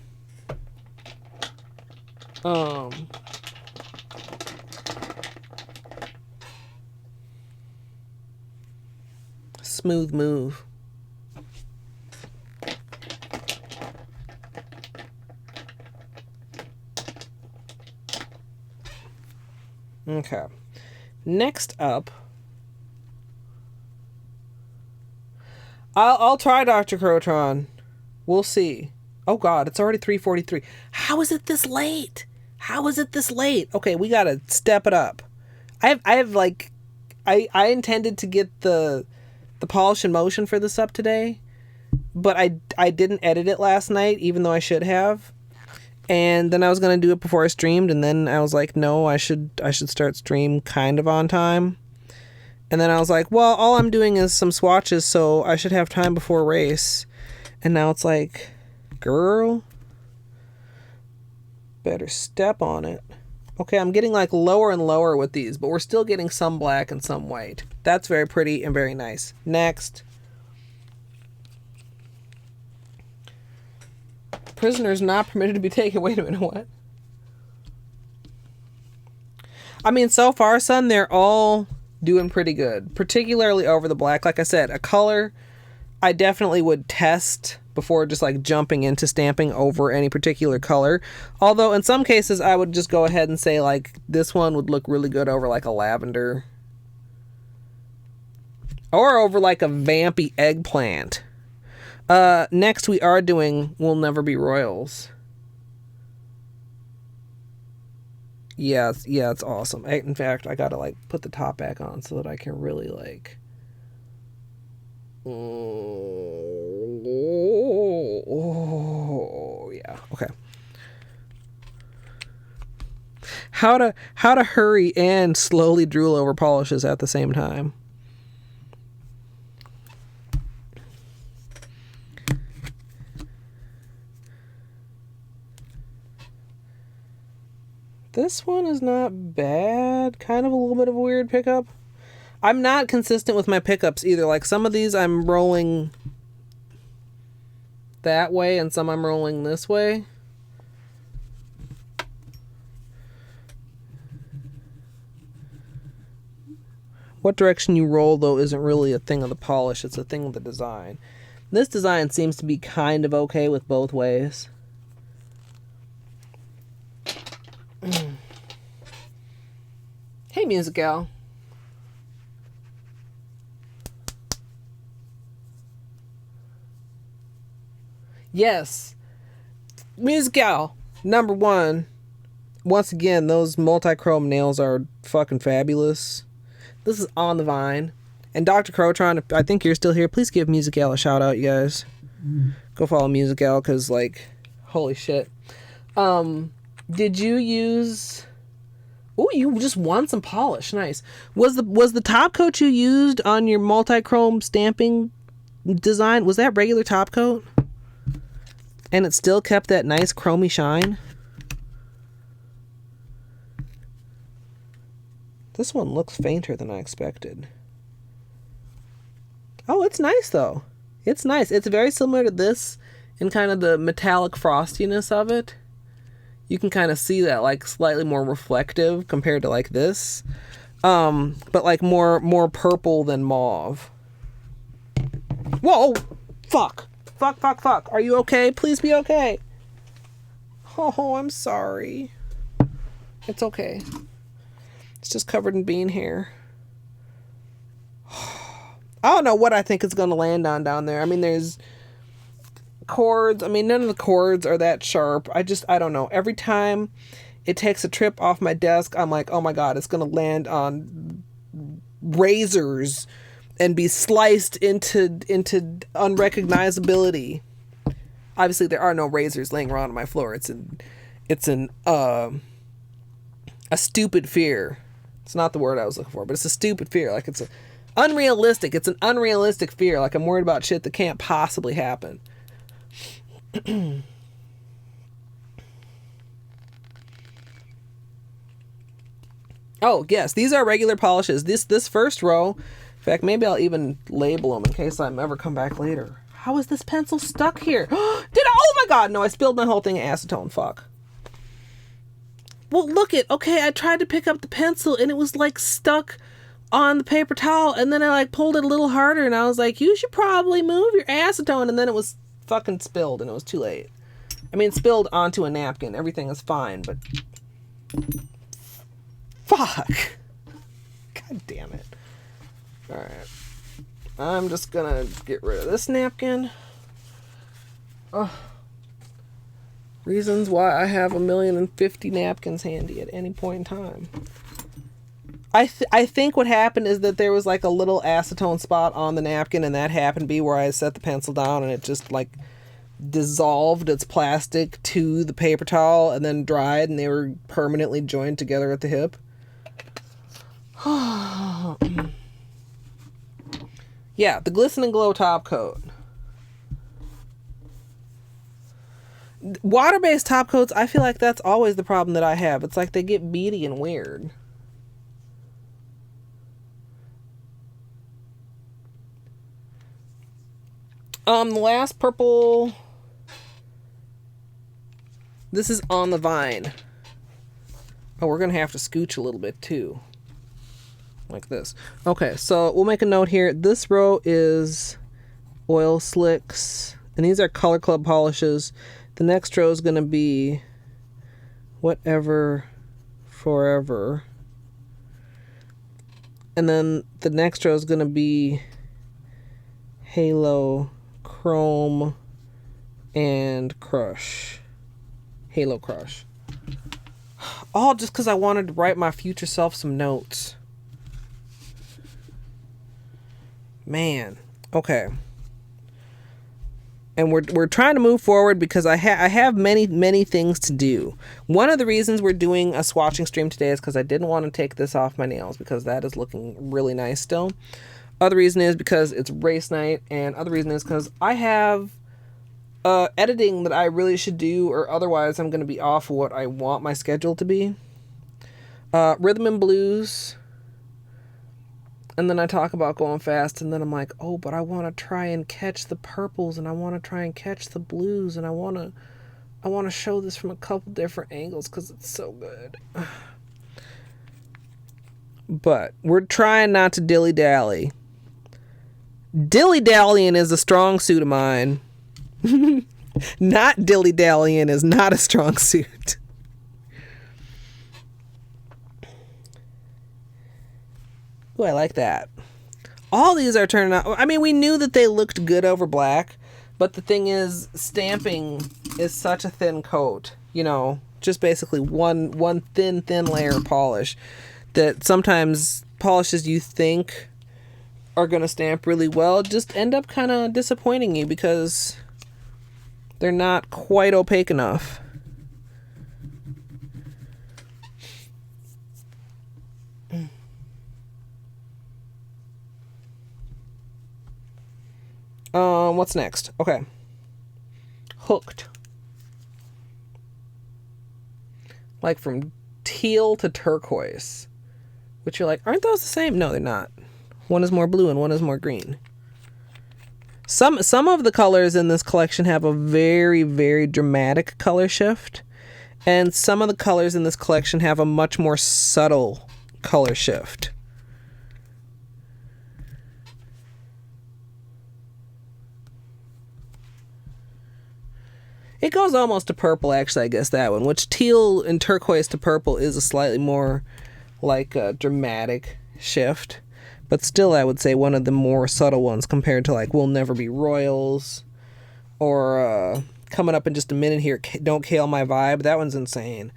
smooth move. Okay. Next up, I'll try Dr. Crotron. We'll see. Oh God, it's already 3:43. How is it this late? How is it this late? Okay, we gotta step it up. I have like, I intended to get the polish in motion for this up today, but I didn't edit it last night, even though I should have. And then I was going to do it before I streamed, and then I was like, no, I should start stream kind of on time. And then I was like, well, all I'm doing is some swatches, so I should have time before race. And now it's like, girl, better step on it. Okay, I'm getting like lower and lower with these, but we're still getting some black and some white. That's very pretty and very nice. Next. Prisoners not permitted to be taken. Wait a minute, what? I mean, so far, son, they're all Doing pretty good, particularly over the black. Like I said, a color I definitely would test before just like jumping into stamping over any particular color. Although in some cases I would just go ahead and say like this one would look really good over like a lavender. Or over like a vampy eggplant. Next we are doing We'll Never Be Royals. Yeah, it's awesome. In fact, I gotta like put the top back on so that I can really like... Oh, yeah. Okay. How to hurry and slowly drool over polishes at the same time. This one is not bad. Kind of a little bit of a weird pickup. I'm not consistent with my pickups either. Like some of these I'm rolling that way and some I'm rolling this way. What direction you roll though isn't really a thing of the polish. It's a thing of the design. This design seems to be kind of okay with both ways. Hey, Music Gal. Yes. Music Gal, number one. Once again, those multi-chrome nails are fucking fabulous. This is On the Vine. And Dr. Crowtron, I think you're still here. Please give Music Gal a shout out, you guys. Go follow Music Gal, because, like, holy shit. Did you use... Oh, you just won some polish. Nice. Was the top coat you used on your multi-chrome stamping design, was that regular top coat? And it still kept that nice chromy shine? This one looks fainter than I expected. Oh, it's nice though. It's nice. It's very similar to this in kind of the metallic frostiness of it. You can kind of see that like slightly more reflective compared to like this. But like more purple than mauve. Whoa! Fuck! Fuck. Are you okay? Please be okay. Oh, I'm sorry. It's okay. It's just covered in bean hair. I don't know what I think it's going to land on down there. I mean, there's chords. I mean, none of the chords are that sharp. I don't know. Every time it takes a trip off my desk, I'm like, oh my God, it's going to land on razors and be sliced into unrecognizability. Obviously, there are no razors laying around on my floor. It's a stupid fear. It's not the word I was looking for, but it's a stupid fear. Like it's unrealistic. It's an unrealistic fear. Like I'm worried about shit that can't possibly happen. Oh yes, these are regular polishes. This first row. In fact, maybe I'll even label them in case I ever come back later. How is this pencil stuck here? Oh my God, no, I spilled my whole thing of acetone, fuck. Well, look it, okay, I tried to pick up the pencil and it was like stuck on the paper towel and then I like pulled it a little harder and I was like, you should probably move your acetone, and then it was fucking spilled and it was too late. I mean, spilled onto a napkin. Everything is fine, but... Fuck. God damn it. Alright. I'm just gonna get rid of this napkin. Oh. Reasons why I have 1,050,000 napkins handy at any point in time. I think what happened is that there was like a little acetone spot on the napkin, and that happened to be where I set the pencil down and it just like dissolved its plastic to the paper towel and then dried, and they were permanently joined together at the hip. Yeah, the Glisten and Glow top coat. Water-based top coats, I feel like that's always the problem that I have. It's like they get beady and weird. The last purple... This is On the Vine. Oh, we're going to have to scooch a little bit, too. like this. Okay, so we'll make a note here. This row is oil slicks, and these are Color Club polishes. The next row is going to be Whatever Forever. And then the next row is going to be Halo Chrome and Crush. Halo Crush. All just because I wanted to write my future self some notes. Man. Okay. And we're trying to move forward because I have many things to do. One of the reasons we're doing a swatching stream today is because I didn't want to take this off my nails because that is looking really nice still. Other reason is because it's race night, and other reason is because I have editing that I really should do, or otherwise I'm going to be off what I want my schedule to be. Rhythm and blues. And then I talk about going fast, and then I'm like, oh, but I want to try and catch the purples, and I want to try and catch the blues, and I want to show this from a couple different angles because it's so good. But we're trying not to dilly-dally. Dilly-dallying is a strong suit of mine. Not dilly-dallying is not a strong suit. Ooh, I like that. All these are turning out. I mean, we knew that they looked good over black, but the thing is, stamping is such a thin coat. You know, just basically one thin layer of polish that sometimes polishes you think are going to stamp really well just end up kind of disappointing you because they're not quite opaque enough. What's next? Okay. Hooked. Like from teal to turquoise. Which you're like, aren't those the same? No, they're not. One is more blue and one is more green. Some of the colors in this collection have a very dramatic color shift. And some of the colors in this collection have a much more subtle color shift. It goes almost to purple, actually, I guess, that one. Which teal and turquoise to purple is a slightly more, like, a dramatic shift. But still, I would say one of the more subtle ones compared to, like, We'll Never Be Royals. Or, coming up in just a minute here, Don't Kill My Vibe. That one's insane.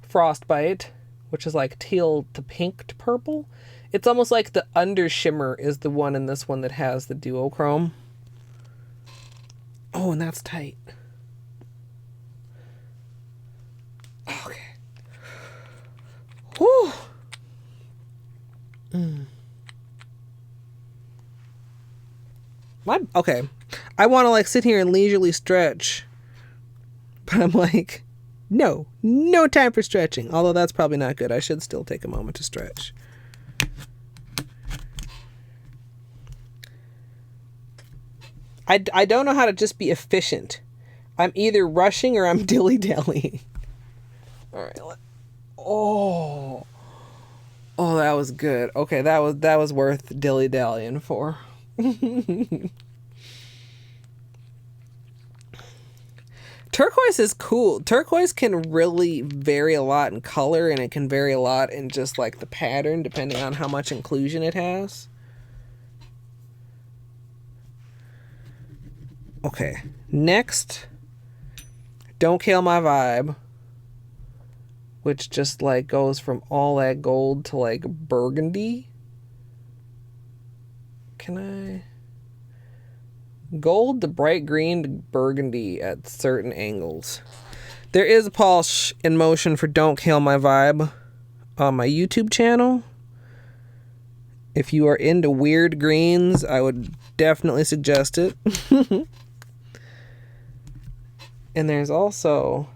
Frostbite, which is, like, teal to pink to purple. It's almost like the under shimmer is the one in this one that has the duochrome. Oh, and that's tight. Okay. Whew. Okay. I want to like sit here and leisurely stretch. But I'm like, no time for stretching. Although that's probably not good. I should still take a moment to stretch. I don't know how to just be efficient. I'm either rushing or I'm dilly-dallying. All right. Oh, that was good. Okay, that was worth dilly-dallying for. Turquoise is cool. Turquoise can really vary a lot in color, and it can vary a lot in just like the pattern depending on how much inclusion it has. Okay, next, Don't Kill My Vibe, which just like goes from all that gold to like burgundy. Gold to bright green to burgundy at certain angles. There is a polish in motion for Don't Kill My Vibe on my YouTube channel. If you are into weird greens, I would definitely suggest it. And there's also,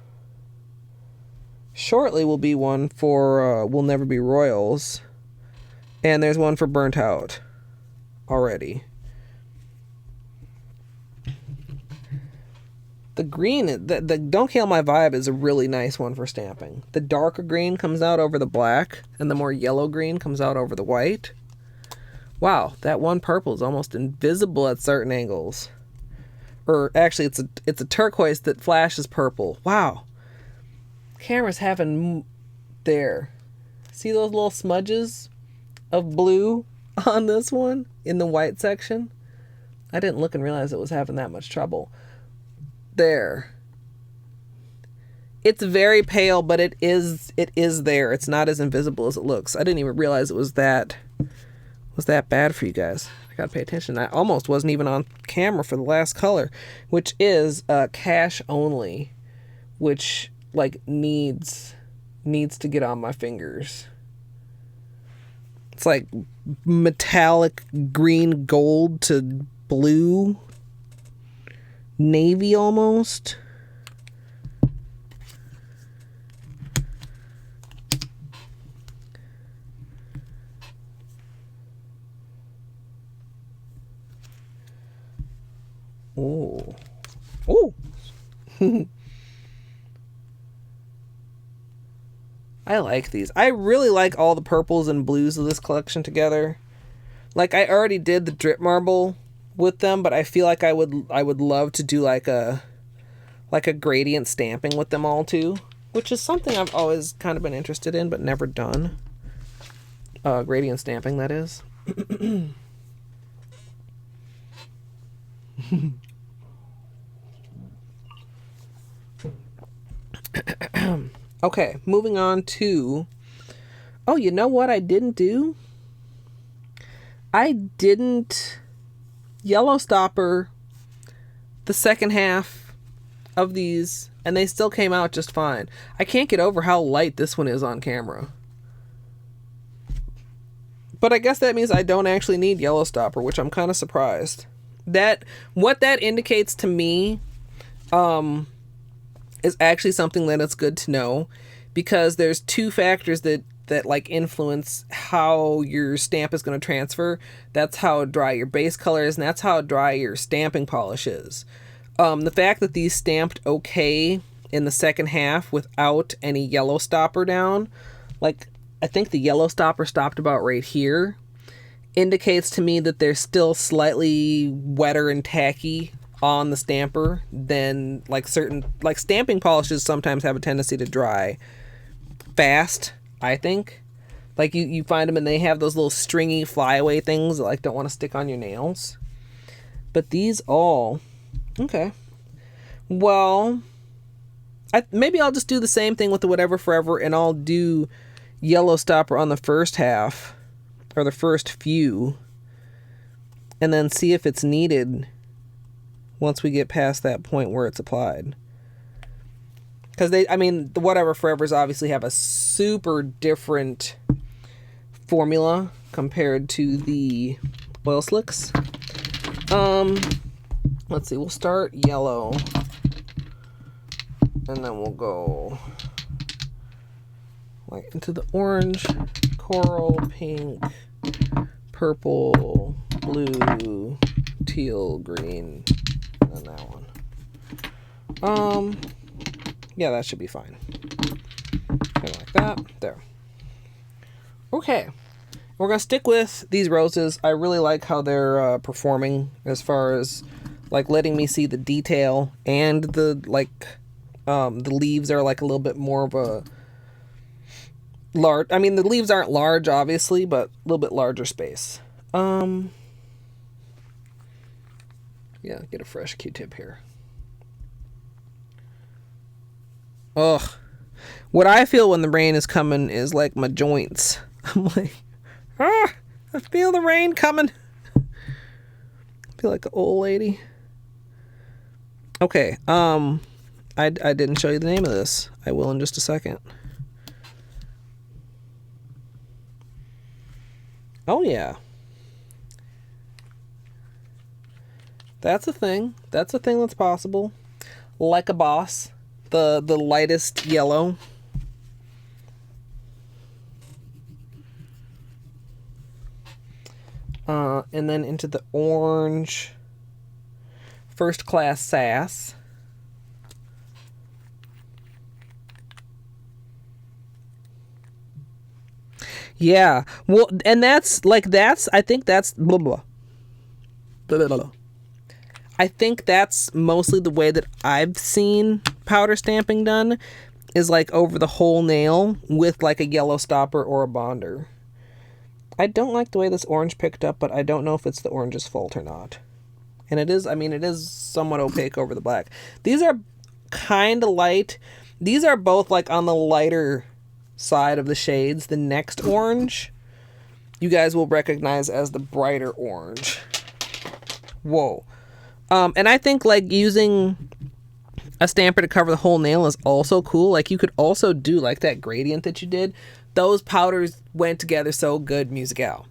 shortly will be one for We'll Never Be Royals. And there's one for Burnt Out already. The green, the Don't Kill My Vibe is a really nice one for stamping. The darker green comes out over the black, and the more yellow green comes out over the white. Wow, that one purple is almost invisible at certain angles. Or actually, it's a turquoise that flashes purple. Wow. Camera's having there. See those little smudges of blue on this one in the white section? I didn't look and realize it was having that much trouble. There. It's very pale, but it is there. It's not as invisible as it looks. I didn't even realize it was that bad for you guys. I gotta pay attention. I almost wasn't even on camera for the last color, which is cash only, which like needs to get on my fingers. It's like metallic green gold to blue navy almost. Oh. Oh. I like these. I really like all the purples and blues of this collection together. Like I already did the drip marble with them, but I feel like I would love to do like a gradient stamping with them all too, which is something I've always kind of been interested in but never done. Gradient stamping, that is. Okay, moving on to... Oh, you know what I didn't do? I didn't yellow stopper the second half of these, and they still came out just fine. I can't get over how light this one is on camera. But I guess that means I don't actually need yellow stopper, which I'm kind of surprised. What that indicates to me is actually something that it's good to know, because there's two factors that like influence how your stamp is going to transfer. That's how dry your base color is, and that's how dry your stamping polish is. The fact that these stamped okay in the second half without any yellow stopper down, like I think the yellow stopper stopped about right here, indicates to me that they're still slightly wetter and tacky on the stamper than like certain, like stamping polishes sometimes have a tendency to dry fast, I think. Like you find them and they have those little stringy flyaway things that like don't want to stick on your nails. But these all, okay. Well, maybe I'll just do the same thing with the Whatever Forever, and I'll do yellow stopper on the first half or the first few, and then see if it's needed once we get past that point where it's applied. Because the Whatever Forevers obviously have a super different formula compared to the oil slicks. Let's see, we'll start yellow, and then we'll go like into the orange, coral, pink, purple, blue, teal, green, and then that one. Yeah, that should be fine. Kind of like that. There. Okay. We're going to stick with these roses. I really like how they're performing as far as like letting me see the detail, and the leaves are like a little bit more of a large, the leaves aren't large obviously, but a little bit larger space. Yeah, get a fresh Q-tip here. Ugh. What I feel when the rain is coming is like my joints. I'm like, I feel the rain coming. I feel like an old lady. Okay, I didn't show you the name of this. I will in just a second. Oh yeah. That's a thing. That's a thing that's possible. Like a Boss. The lightest yellow. And then into the orange. First Class Sass. Yeah. Well, and I think that's blah, blah, blah, blah, blah. I think that's mostly the way that I've seen powder stamping done, is like over the whole nail with like a yellow stopper or a bonder. I don't like the way this orange picked up, but I don't know if it's the orange's fault or not. And it is, I mean, it is somewhat opaque over the black. These are kind of light. These are both like on the lighter side of the shades. The next orange, you guys will recognize as the brighter orange. Whoa. And I think like using a stamper to cover the whole nail is also cool. Like you could also do like that gradient that you did. Those powders went together so good, musical.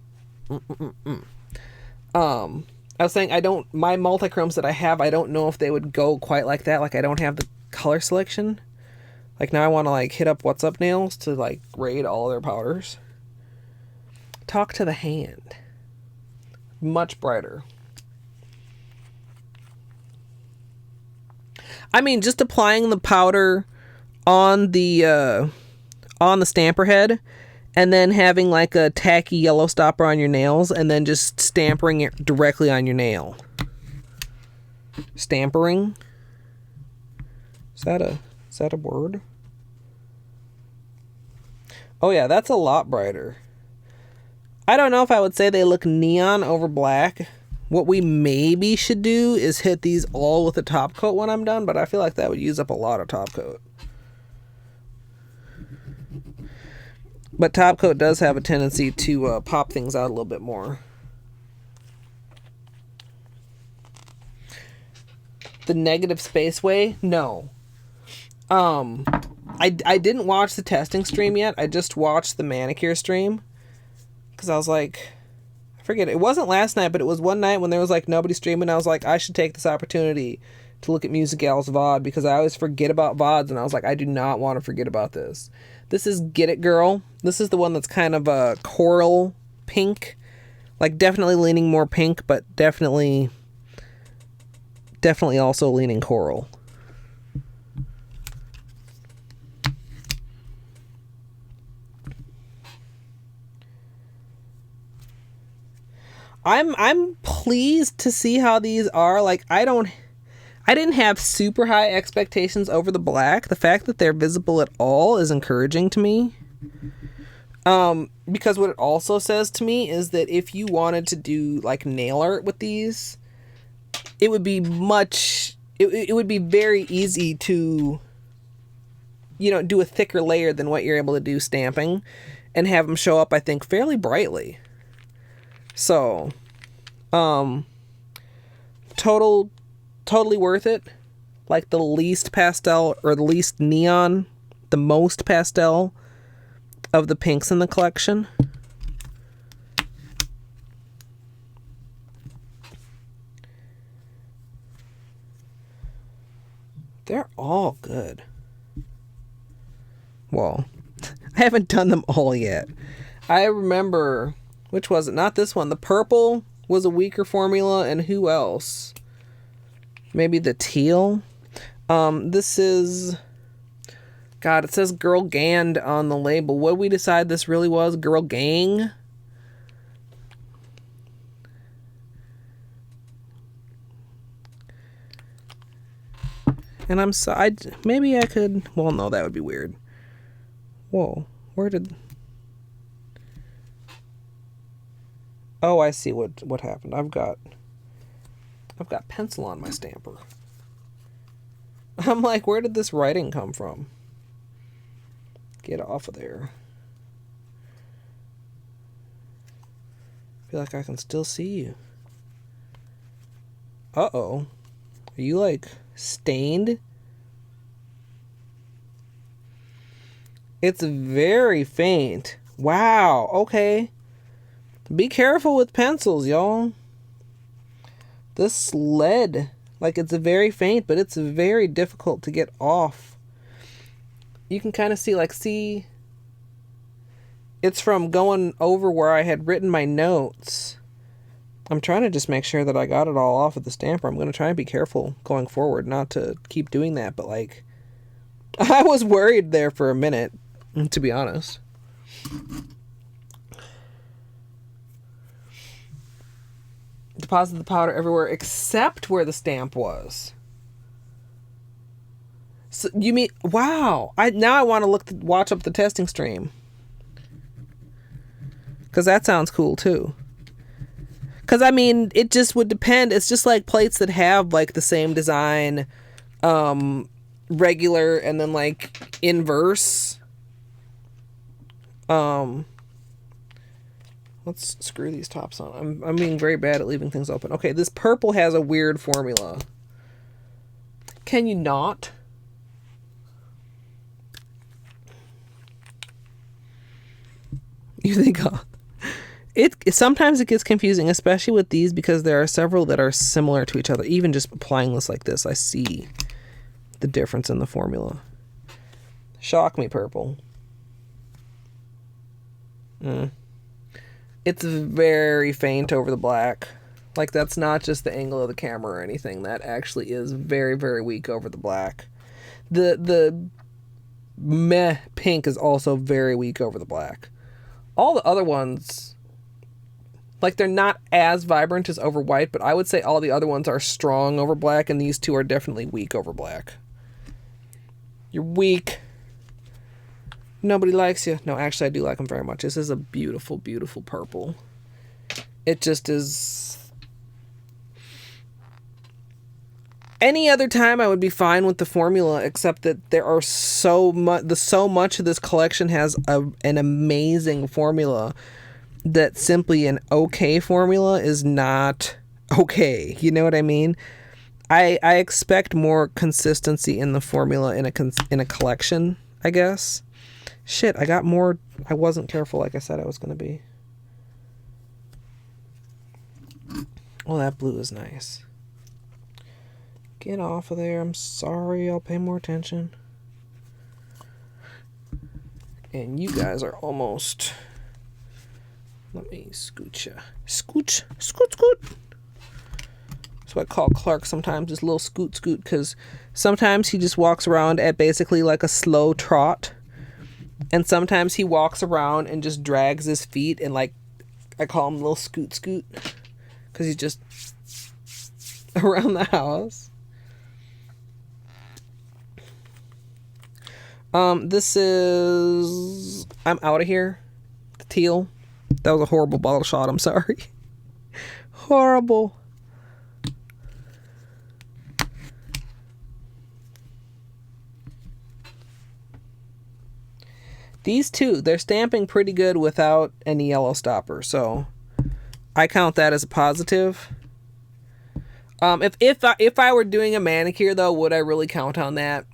I was saying my multichromes that I have, I don't know if they would go quite like that. Like I don't have the color selection. Like now I want to like hit up What's Up Nails to like grade all their powders. Talk to the hand. Much brighter. I mean, just applying the powder on the stamper head and then having like a tacky yellow stopper on your nails and then just stampering it directly on your nail. Stampering? Is that a word? Oh yeah, that's a lot brighter. I don't know if I would say they look neon over black. What we maybe should do is hit these all with a top coat when I'm done, but I feel like that would use up a lot of top coat. But top coat does have a tendency to pop things out a little bit more. The negative space way? No. I didn't watch the testing stream yet. I just watched the manicure stream. Because I was like, I forget, it wasn't last night, but it was one night when there was like nobody streaming. I was like, I should take this opportunity to look at Musical's VOD because I always forget about VODs, and I was like, I do not want to forget about this. This is Get It Girl. This is the one that's kind of a coral pink. Like definitely leaning more pink, but definitely also leaning coral. I'm pleased to see how these are. Like I didn't have super high expectations over the black. The fact that they're visible at all is encouraging to me. Because what it also says to me is that if you wanted to do like nail art with these, it would be it would be very easy to, do a thicker layer than what you're able to do stamping and have them show up, I think, fairly brightly. So, totally worth it. Like the least pastel or the least neon, the most pastel of the pinks in the collection. They're all good. Well, I haven't done them all yet. I remember, which was it? Not this one. The purple was a weaker formula, and who else? Maybe the teal. This is, God, it says Girl Gand on the label. What did we decide this really was? Girl Gang? And maybe I could, well, no, that would be weird. Whoa, oh, I see what happened. I've got pencil on my stamper. I'm like, where did this writing come from? Get off of there. I feel like I can still see you. Uh-oh. Are you like stained? It's very faint. Wow, okay. Be careful with pencils, y'all. This lead, like it's very faint, but it's very difficult to get off. You can kind of see, it's from going over where I had written my notes. I'm trying to just make sure that I got it all off of the stamper. I'm going to try and be careful going forward, not to keep doing that, but like, I was worried there for a minute, to be honest. deposited the powder everywhere except where the stamp was. So you mean, wow. Now I want to watch up the testing stream. Because that sounds cool too. Because I mean, it just would depend. It's just like plates that have like the same design, regular and then like inverse. Let's screw these tops on. I'm being very bad at leaving things open. Okay, this purple has a weird formula. Can you not? You think, sometimes it gets confusing, especially with these, because there are several that are similar to each other. Even just applying this like this, I see the difference in the formula. Shock me, purple. It's very faint over the black. Like, that's not just the angle of the camera or anything. That actually is very, very weak over the black. The meh pink is also very weak over the black. All the other ones, like, they're not as vibrant as over white, but I would say all the other ones are strong over black, and these two are definitely weak over black. You're weak. Nobody likes you. No, actually, I do like them very much. This is a beautiful, beautiful purple. It just is... Any other time I would be fine with the formula, except that there are so much of this collection has an amazing formula that simply an okay formula is not okay. You know what I mean? I expect more consistency in the formula in a collection, I guess. Shit, I got more. I wasn't careful like I said I was going to be. Oh, that blue is nice. Get off of there. I'm sorry. I'll pay more attention. And you guys are almost... Let me scoot ya. Scooch. Scoot, scoot. That's what I call Clark sometimes, just a little scoot, scoot, because sometimes he just walks around at basically like a slow trot. And sometimes he walks around and just drags his feet, and like, I call him little scoot, scoot, because he's just around the house. This is... I'm Out of Here. The teal. That was a horrible bottle shot. I'm sorry. Horrible. These two, they're stamping pretty good without any yellow stopper, so I count that as a positive. If I were doing a manicure though, would I really count on that?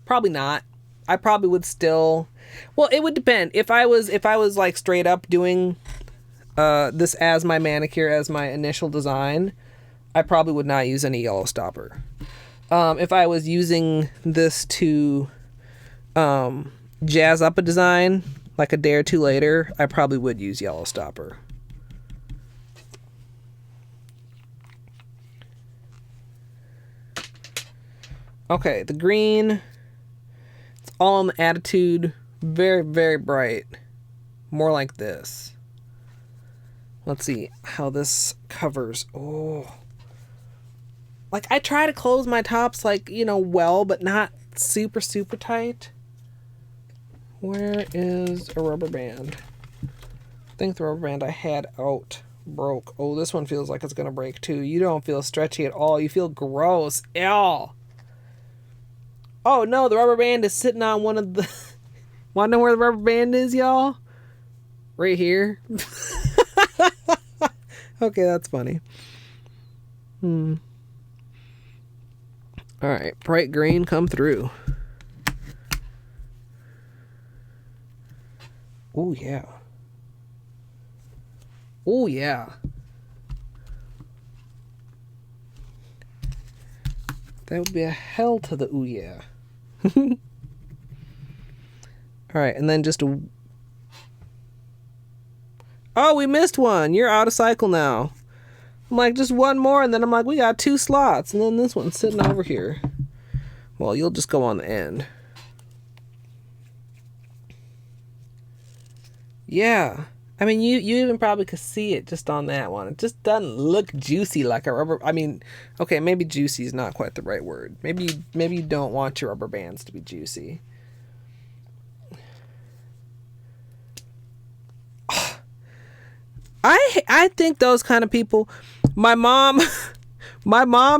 Probably not. I probably would still... Well, it would depend. If I was like straight up doing this as my manicure, as my initial design, I probably would not use any yellow stopper. If I was using this to jazz up a design like a day or two later, I probably would use yellow stopper. Okay, the green, it's all in the attitude. Very, very bright. More like this. Let's see how this covers. Oh. Like, I try to close my tops, like, you know, well, but not super, super tight. Where is a rubber band? I think the rubber band I had out broke. Oh, this one feels like it's going to break too. You don't feel stretchy at all. You feel gross. Ew. Oh, no, the rubber band is sitting on one of the... Want to know where the rubber band is, y'all? Right here. Okay, that's funny. Alright, bright green, come through. Oh, yeah. Oh, yeah. That would be a hell to the ooh, yeah. Alright, and then just a... Oh, we missed one. You're out of cycle now. I'm like, just one more, and then I'm like, we got 2 slots, and then this one's sitting over here. Well, you'll just go on the end. Yeah. I mean, you even probably could see it just on that one. It just doesn't look juicy like a rubber. I mean, okay, maybe juicy is not quite the right word. Maybe you don't want your rubber bands to be juicy. I think those kind of people. My mom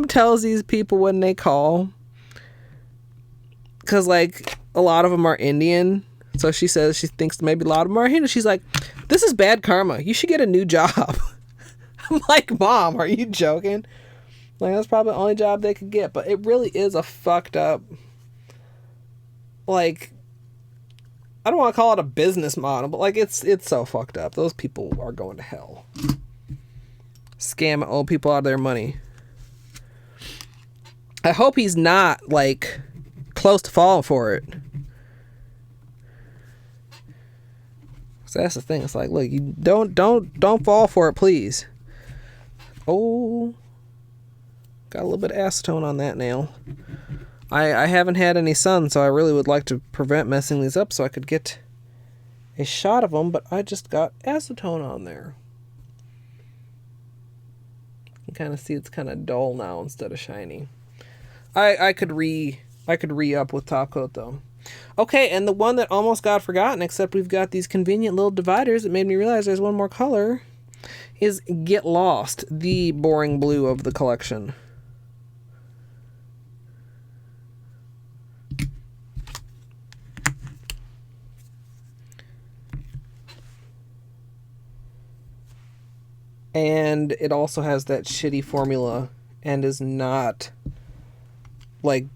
tells these people when they call, because like a lot of them are Indian. So she says she thinks maybe a lot of them are Hindu. She's like, this is bad karma. You should get a new job. I'm like, Mom, are you joking? Like, that's probably the only job they could get. But it really is a fucked up, like, I don't want to call it a business model, but like it's so fucked up. Those people are going to hell. Scamming old people out of their money. I hope he's not like close to falling for it. So that's the thing. It's like, look, you don't fall for it, please. Oh, got a little bit of acetone on that nail. I haven't had any sun, so I really would like to prevent messing these up so I could get a shot of them, but I just got acetone on there. You can kind of see it's kind of dull now instead of shiny. I could re-up with top coat though. Okay, and the one that almost got forgotten, except we've got these convenient little dividers that made me realize there's one more color, is Get Lost, the boring blue of the collection. And it also has that shitty formula and is not like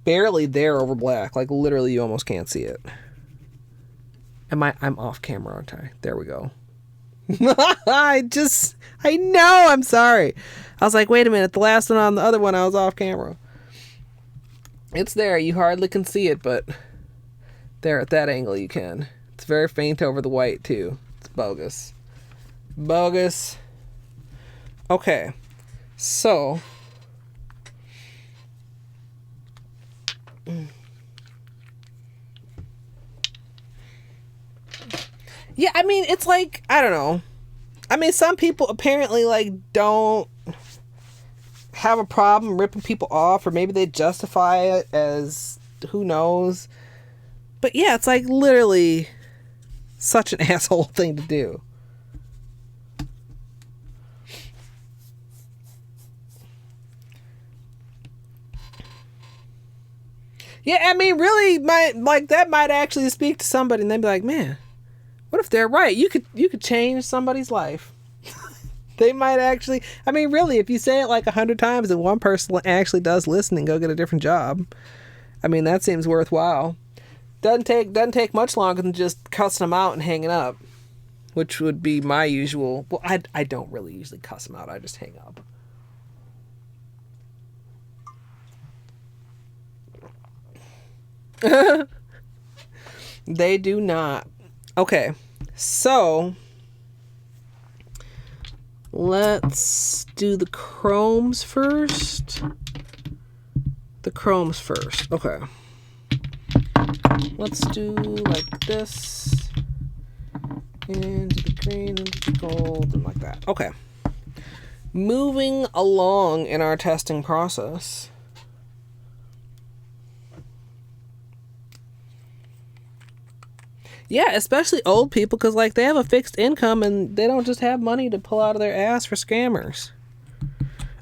barely there over black. Like literally you almost can't see it. I'm off camera, aren't I? There we go. I know, I'm sorry. I was like, wait a minute, the last one on the other one I was off camera. It's there, you hardly can see it, but there at that angle you can. It's very faint over the white too. It's bogus. Bogus. Okay, so yeah, I mean, it's like, I don't know. I mean, some people apparently like don't have a problem ripping people off, or maybe they justify it as who knows. But yeah, it's like literally such an asshole thing to do. Yeah, I mean, really, that might actually speak to somebody, and they'd be like, "Man, what if they're right? You could change somebody's life." They might actually. I mean, really, if you say it like 100 times, and one person actually does listen and go get a different job, I mean, that seems worthwhile. Doesn't take much longer than just cussing them out and hanging up, which would be my usual. Well, I don't really usually cuss them out. I just hang up. They do not. Okay, so let's do the chromes first. Okay, let's do like this, into the green, into the gold, and like that. Okay, moving along in our testing process. Yeah, especially old people, because like they have a fixed income and they don't just have money to pull out of their ass for scammers.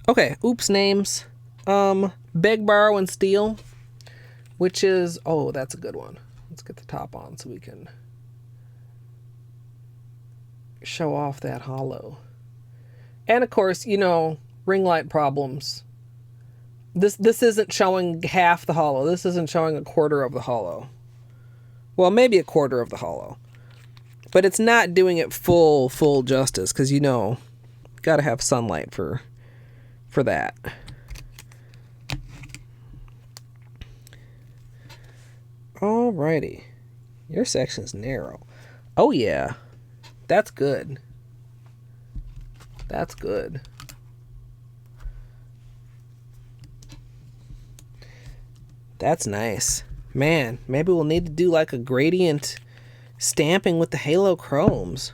Okay, oops, names. Beg, Borrow, and Steal, which is, oh, that's a good one. Let's get the top on so we can show off that hollow. And of course, you know, ring light problems. This isn't showing half the hollow. This isn't showing a quarter of the hollow. Well, maybe a quarter of the hollow. But it's not doing it full justice, because, you know, got to have sunlight for that. Alrighty. Your section's narrow. Oh, yeah. That's good. That's good. That's nice. Man, maybe we'll need to do like a gradient stamping with the halo chromes.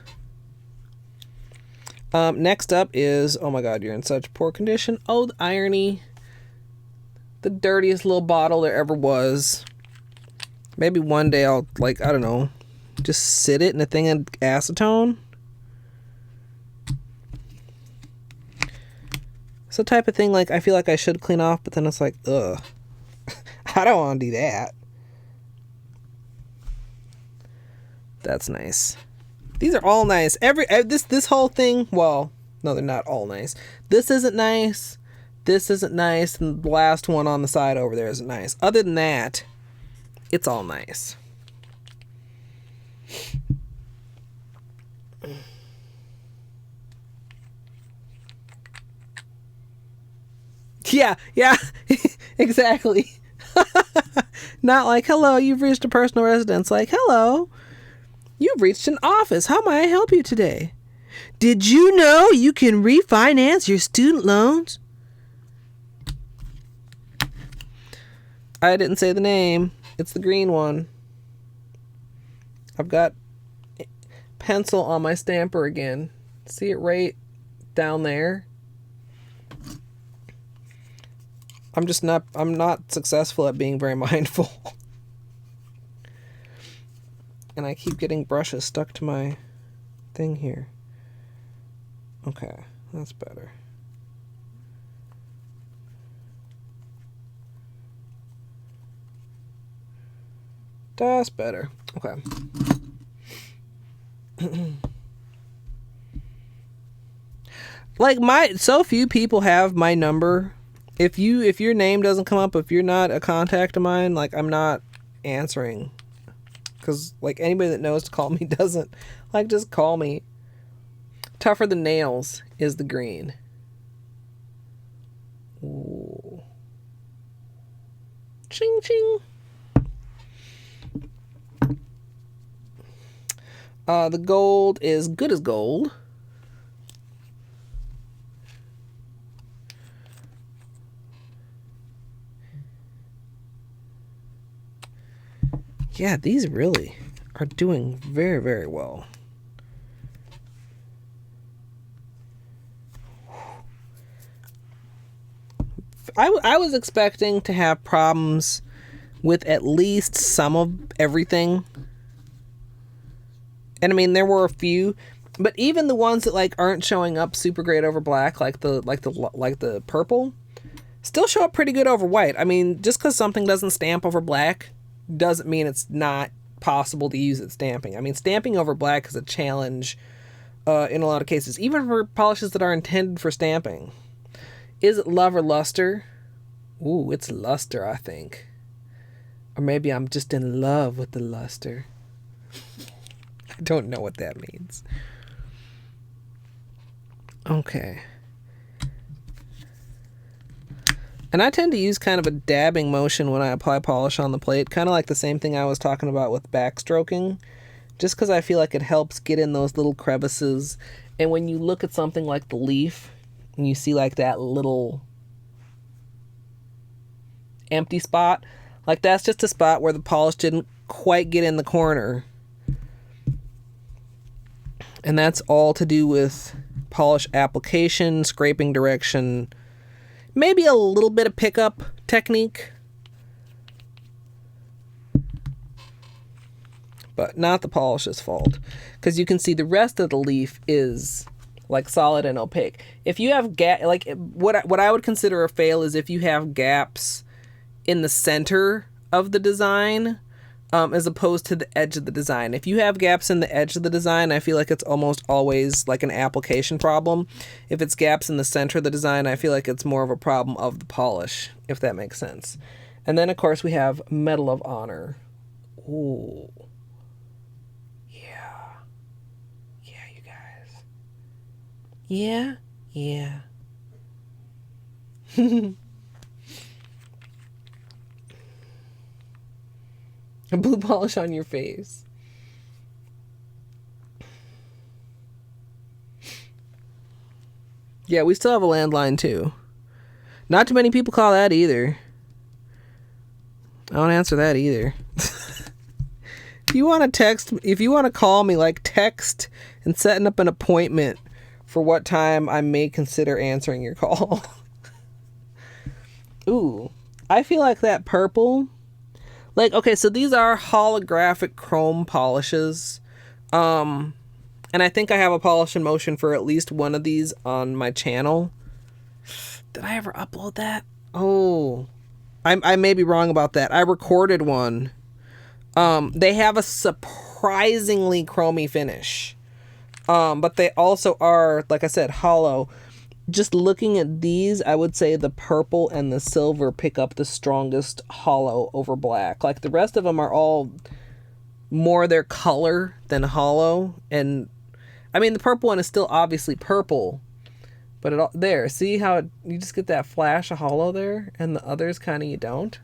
Next up is, oh my god, you're in such poor condition. Oh, the irony. The dirtiest little bottle there ever was. Maybe one day I'll, like, I don't know, just sit it in a thing of acetone. It's the type of thing, like, I feel like I should clean off, but then it's like, ugh. I don't want to do that. That's nice. These are all nice. This whole thing, well, no, they're not all nice. This isn't nice. This isn't nice. And the last one on the side over there isn't nice. Other than that, it's all nice. Yeah, exactly. Not like, hello, you've reached a personal residence. Like, hello, you've reached an office. How may I help you today? Did you know you can refinance your student loans? I didn't say the name. It's the green one. I've got pencil on my stamper again. See it right down there? I'm not successful at being very mindful. And I keep getting brushes stuck to my thing here. Okay, that's better. That's better. Okay. Like, so few people have my number. If your name doesn't come up, if you're not a contact of mine, like, I'm not answering. Because, like, anybody that knows to call me doesn't. Like, just call me. Tougher Than Nails is the green. Ooh. Ching, ching. The gold is Good as Gold. Yeah, these really are doing very, very well. I was expecting to have problems with at least some of everything. And I mean, there were a few, but even the ones that, like, aren't showing up super great over black, like the purple, still show up pretty good over white. I mean, just because something doesn't stamp over black doesn't mean it's not possible to use it stamping. I mean, stamping over black is a challenge in a lot of cases, even for polishes that are intended for stamping. Is it Love or Luster? Ooh, it's Luster, I think. Or maybe I'm just in love with the luster. I don't know what that means. Okay. And I tend to use kind of a dabbing motion when I apply polish on the plate, kind of like the same thing I was talking about with backstroking, just because I feel like it helps get in those little crevices. And when you look at something like the leaf, and you see like that little empty spot, like that's just a spot where the polish didn't quite get in the corner. And that's all to do with polish application, scraping direction, maybe a little bit of pickup technique, but not the polish's fault, because you can see the rest of the leaf is like solid and opaque. If you have like what I would consider a fail is if you have gaps in the center of the design, as opposed to the edge of the design. If you have gaps in the edge of the design, I feel like it's almost always like an application problem. If it's gaps in the center of the design, I feel like it's more of a problem of the polish, if that makes sense. And then, of course, we have Medal of Honor. Ooh. Yeah. Yeah, you guys. Yeah? Yeah. A blue polish on your face. Yeah, we still have a landline too. Not too many people call that either. I don't answer that either. If you want to text, if you want to call me, like text and setting up an appointment for what time I may consider answering your call. Ooh, I feel like that purple, like, okay, so these are holographic chrome polishes. And I think I have a polish in motion for at least one of these on my channel. Did I ever upload that? Oh, I may be wrong about that. I recorded one. They have a surprisingly chromy finish. But they also are, like I said, hollow. Just looking at these, I would say the purple and the silver pick up the strongest hollow over black. Like the rest of them are all more their color than hollow. And I mean, the purple one is still obviously purple, but it all, there, see how you just get that flash of hollow there, and the others kind of you don't.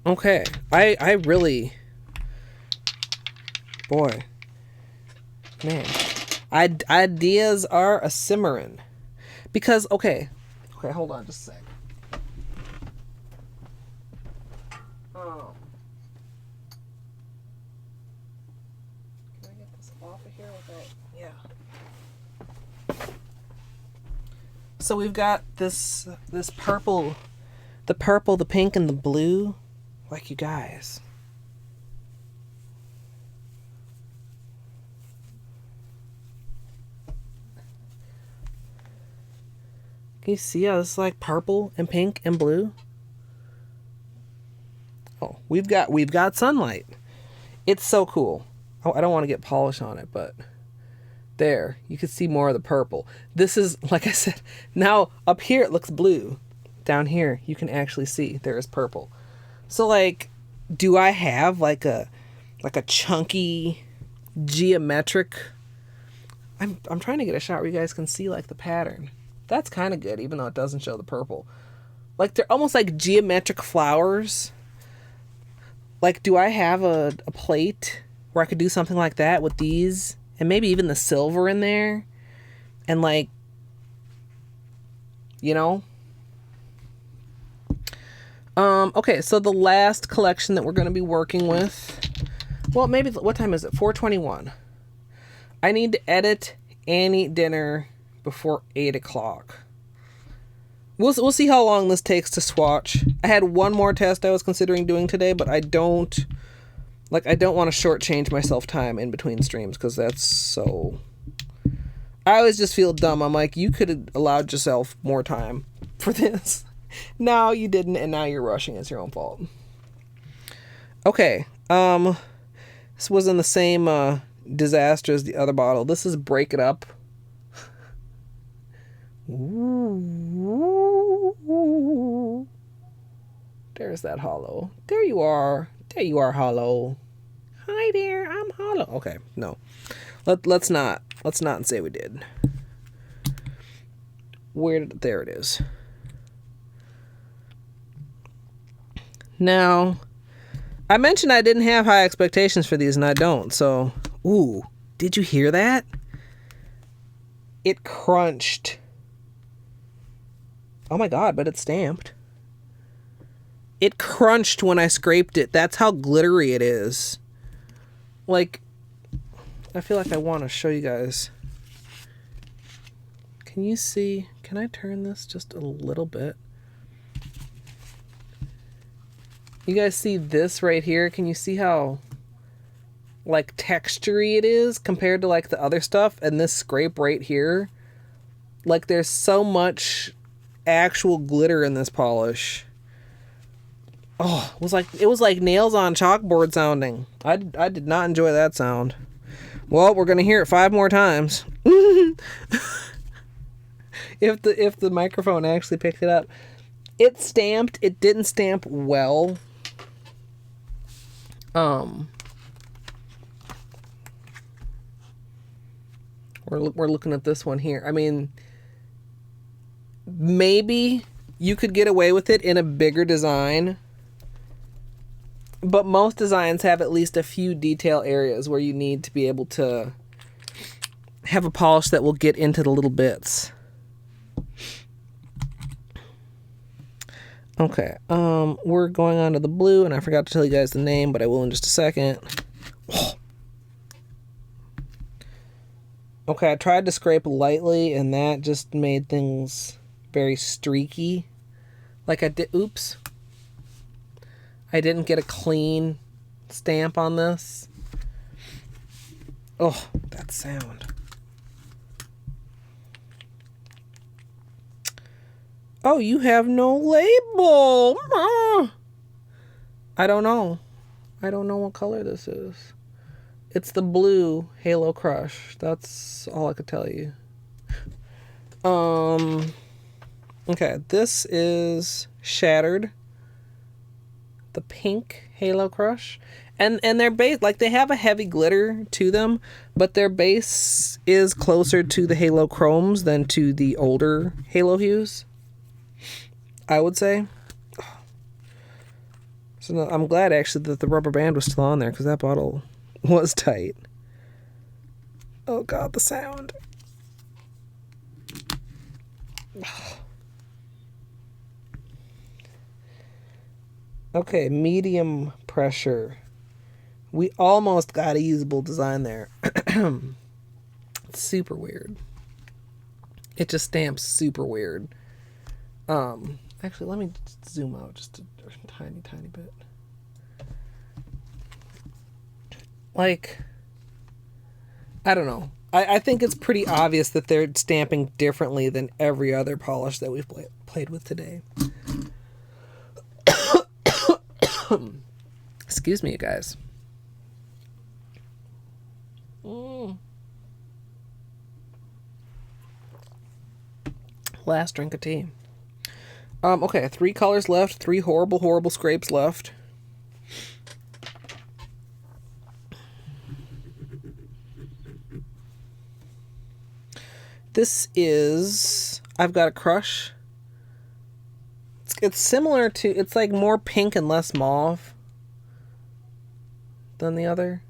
Okay, I really, boy, man, ideas are a simmering, because okay, hold on just a sec. Oh, can I get this off of here without? Yeah. So we've got this purple, the purple, the pink, and the blue. Like, you guys. Can you see how it's like purple and pink and blue? Oh, we've got sunlight. It's so cool. Oh, I don't want to get polish on it, but there, you can see more of the purple. This is, like I said, now up here it looks blue. Down here you can actually see there is purple. So, like, do I have like a chunky geometric? I'm trying to get a shot where you guys can see like the pattern. That's kind of good, even though it doesn't show the purple. Like, they're almost like geometric flowers. Like, do I have a plate where I could do something like that with these, and maybe even the silver in there, and like, you know? Okay, so the last collection that we're going to be working with, well, maybe, what time is it? 4:21. I need to edit and eat dinner before 8 o'clock. We'll see how long this takes to swatch. I had one more test I was considering doing today, but I don't want to shortchange myself time in between streams, because that's so... I always just feel dumb. I'm like, you could have allowed yourself more time for this. No, you didn't, and now you're rushing. It's your own fault. Okay, this wasn't the same disaster as the other bottle. This is Break It Up. Ooh. There's that hollow. There you are. There you are, hollow. Hi there, I'm hollow. Okay, no. Let's not say we did. There it is. Now, I mentioned I didn't have high expectations for these, and I don't. So, ooh, did you hear that? It crunched. Oh my god, but it's stamped. It crunched when I scraped it. That's how glittery it is. Like, I feel like I want to show you guys. Can you see? Can I turn this just a little bit? You guys see this right here? Can you see how, like, textury it is compared to, like, the other stuff? And this scrape right here? Like, there's so much actual glitter in this polish. Oh, it was like nails on chalkboard sounding. I did not enjoy that sound. Well, we're gonna hear it 5 more times. if the microphone actually picked it up. It stamped. It didn't stamp well. We're looking at this one here. I mean, maybe you could get away with it in a bigger design, but most designs have at least a few detail areas where you need to be able to have a polish that will get into the little bits. Okay, we're going on to the blue, and I forgot to tell you guys the name, but I will in just a second. Okay, I tried to scrape lightly, and that just made things very streaky. Like I did, oops. I didn't get a clean stamp on this. Oh, that sound. Oh, you have no label. I don't know. I don't know what color this is. It's the blue Halo Crush. That's all I could tell you. Okay, this is Shattered. The pink Halo Crush. And their base, like, they have a heavy glitter to them, but their base is closer to the Halo Chromes than to the older Halo hues, I would say. So no, I'm glad actually that the rubber band was still on there, because that bottle was tight. Oh god, the sound. Okay, medium pressure. We almost got a usable design there. It's super weird. It just stamps super weird. Actually, let me zoom out just a tiny bit. Like, I don't know. I think it's pretty obvious that they're stamping differently than every other polish that we've played with today. Excuse me, you guys. Last drink of tea. Okay, 3 colors left, 3 horrible scrapes left. This is I've Got a Crush. It's similar to, it's like more pink and less mauve than the other.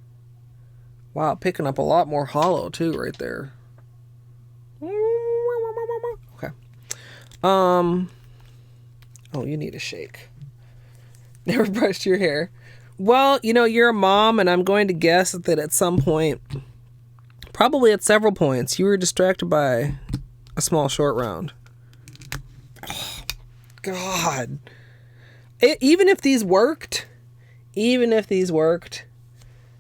Wow, picking up a lot more hollow too right there. Okay. Oh, you need a shake. Never brushed your hair. Well, you know, you're a mom, and I'm going to guess that at some point, probably at several points, you were distracted by a small short round. Oh, God. Even if these worked,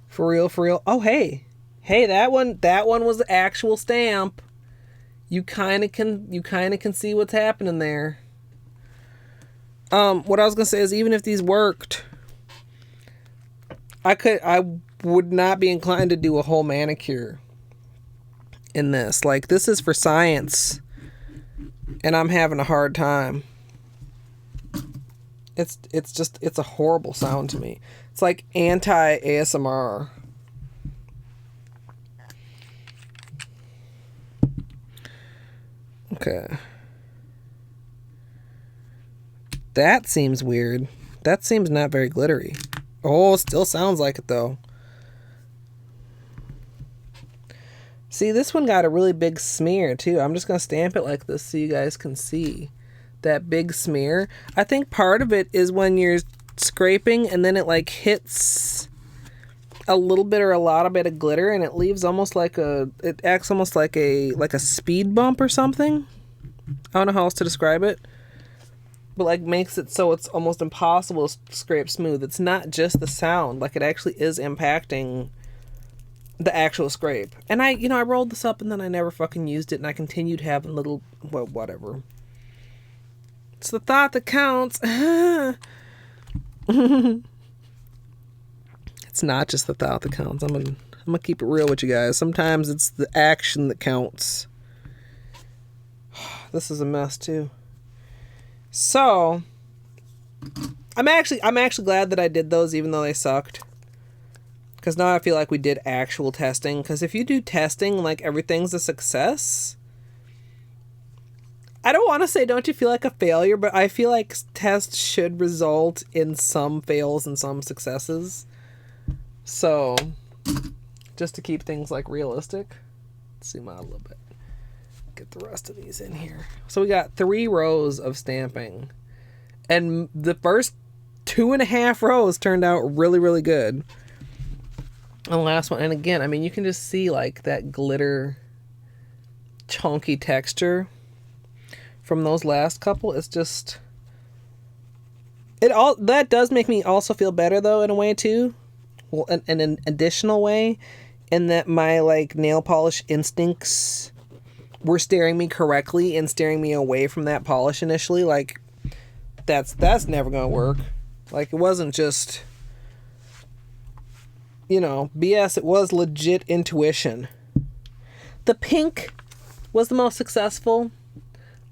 for real. Oh, hey, that one was the actual stamp. You kind of can see what's happening there. What I was gonna say is, even if these worked, I would not be inclined to do a whole manicure in this. Like, this is for science, and I'm having a hard time. It's a horrible sound to me. It's like anti-ASMR. Okay. That seems weird. That seems not very glittery. Oh, still sounds like it though. See, this one got a really big smear too. I'm just going to stamp it like this so you guys can see that big smear. I think part of it is when you're scraping and then it like hits a little bit or a lot of bit of glitter, and it leaves almost like it acts almost like a speed bump or something. I don't know how else to describe it. But like makes it so it's almost impossible to scrape smooth. It's not just the sound, like it actually is impacting the actual scrape. And I rolled this up and then I never fucking used it, and I continued having little, well, whatever. It's the thought that counts. It's not just the thought that counts. I'm gonna keep it real with you guys. Sometimes it's the action that counts. This is a mess too. So, I'm actually glad that I did those, even though they sucked. Because now I feel like we did actual testing. Because if you do testing like everything's a success, I don't want to say don't you feel like a failure, but I feel like tests should result in some fails and some successes. So, just to keep things like realistic, let's zoom out a little bit. Get the rest of these in here. So we got 3 rows of stamping, And the first 2.5 rows turned out really, really good. And the last one, and again, I mean, you can just see like that glitter chunky texture from those last couple. It's just, that does make me also feel better though, in a way too. Well, in an additional way, in that my like nail polish instincts were steering me correctly and steering me away from that polish initially. Like, that's never gonna work. Like, it wasn't just, you know, BS. It was legit intuition. The pink was the most successful.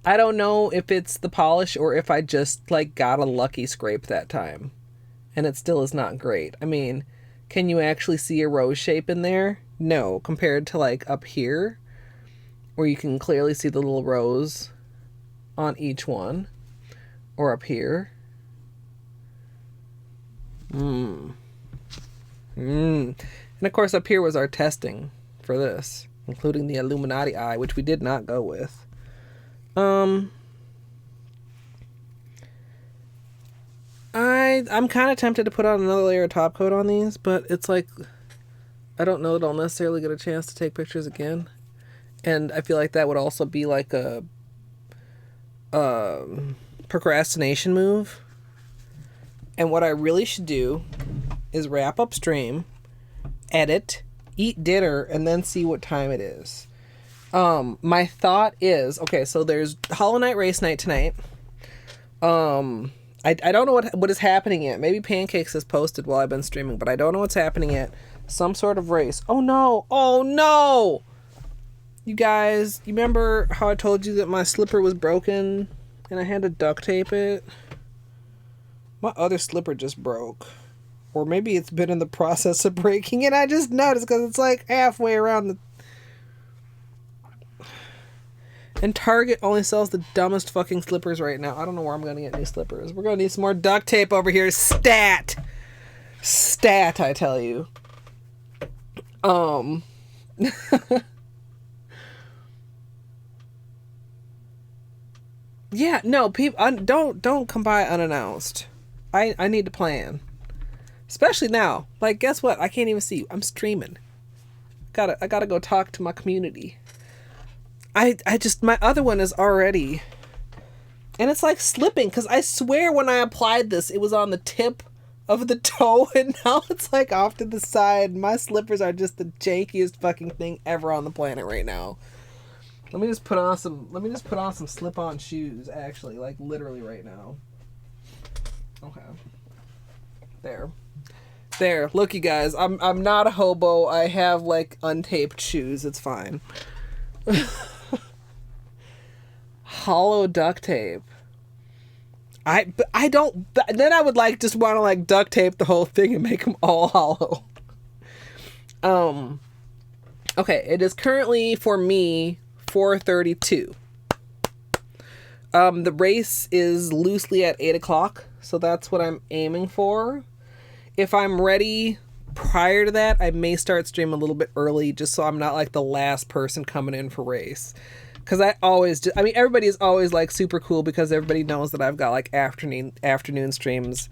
I don't know if it's the polish or if I just like got a lucky scrape that time, and it still is not great. I mean, can you actually see a rose shape in there? No, compared to like up here, where you can clearly see the little rose on each one, or up here. And of course up here was our testing for this, including the Illuminati eye, which we did not go with. I'm kind of tempted to put on another layer of top coat on these, but it's like, I don't know that I'll necessarily get a chance to take pictures again. And I feel like that would also be like a procrastination move. And what I really should do is wrap up stream, edit, eat dinner, and then see what time it is. My thought is, okay, so there's Hollow Knight race night tonight. I don't know what is happening yet. Maybe Pancakes has posted while I've been streaming, but I don't know what's happening yet. Some sort of race. Oh no! Oh no! You guys, you remember how I told you that my slipper was broken and I had to duct tape it? My other slipper just broke. Or maybe it's been in the process of breaking and I just noticed because it's like halfway around the... And Target only sells the dumbest fucking slippers right now. I don't know where I'm going to get new slippers. We're going to need some more duct tape over here. Stat, I tell you. Yeah, no, people, don't come by unannounced. I need to plan. Especially now. Like, guess what? I can't even see you. I'm streaming. I gotta go talk to my community. I just, my other one is already, and it's like slipping, because I swear when I applied this, it was on the tip of the toe, and now it's like off to the side. My slippers are just the jankiest fucking thing ever on the planet right now. Let me just put on some slip-on shoes, actually, like literally right now. Okay. There. Look, you guys, I'm not a hobo. I have like untaped shoes. It's fine. Hollow duct tape. I don't. Then I would like just want to like duct tape the whole thing and make them all hollow. Okay, it is currently for me 4:32. The race is loosely at 8 o'clock, so that's what I'm aiming for. If I'm ready prior to that, I may start streaming a little bit early, just so I'm not like the last person coming in for race. Because everybody is always like super cool because everybody knows that I've got like afternoon streams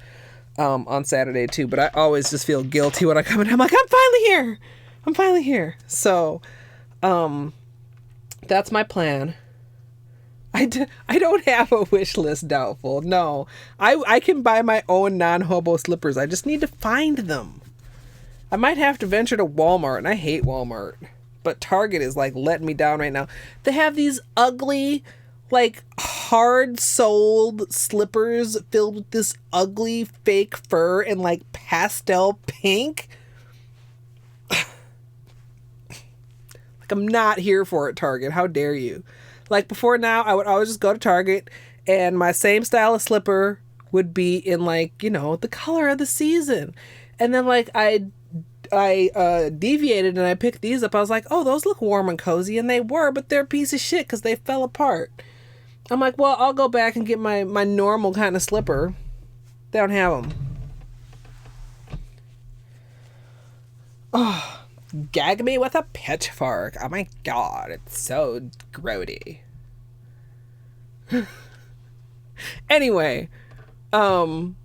on Saturday too. But I always just feel guilty when I come in. I'm like, I'm finally here. So that's my plan. I don't have a wish list, doubtful. No, I can buy my own non-hobo slippers. I just need to find them. I might have to venture to Walmart, and I hate Walmart. But Target is like letting me down right now. They have these ugly, like hard-soled slippers filled with this ugly fake fur and like pastel pink. Like, I'm not here for it, Target. How dare you? Like before now, I would always just go to Target and my same style of slipper would be in like, you know, the color of the season. And then like I deviated and I picked these up. I was like, oh, those look warm and cozy. And they were, but they're a piece of shit because they fell apart. I'm like, well, I'll go back and get my normal kind of slipper. They don't have them. Oh, gag me with a pitchfork. Oh my god, it's so grody. Anyway, Um,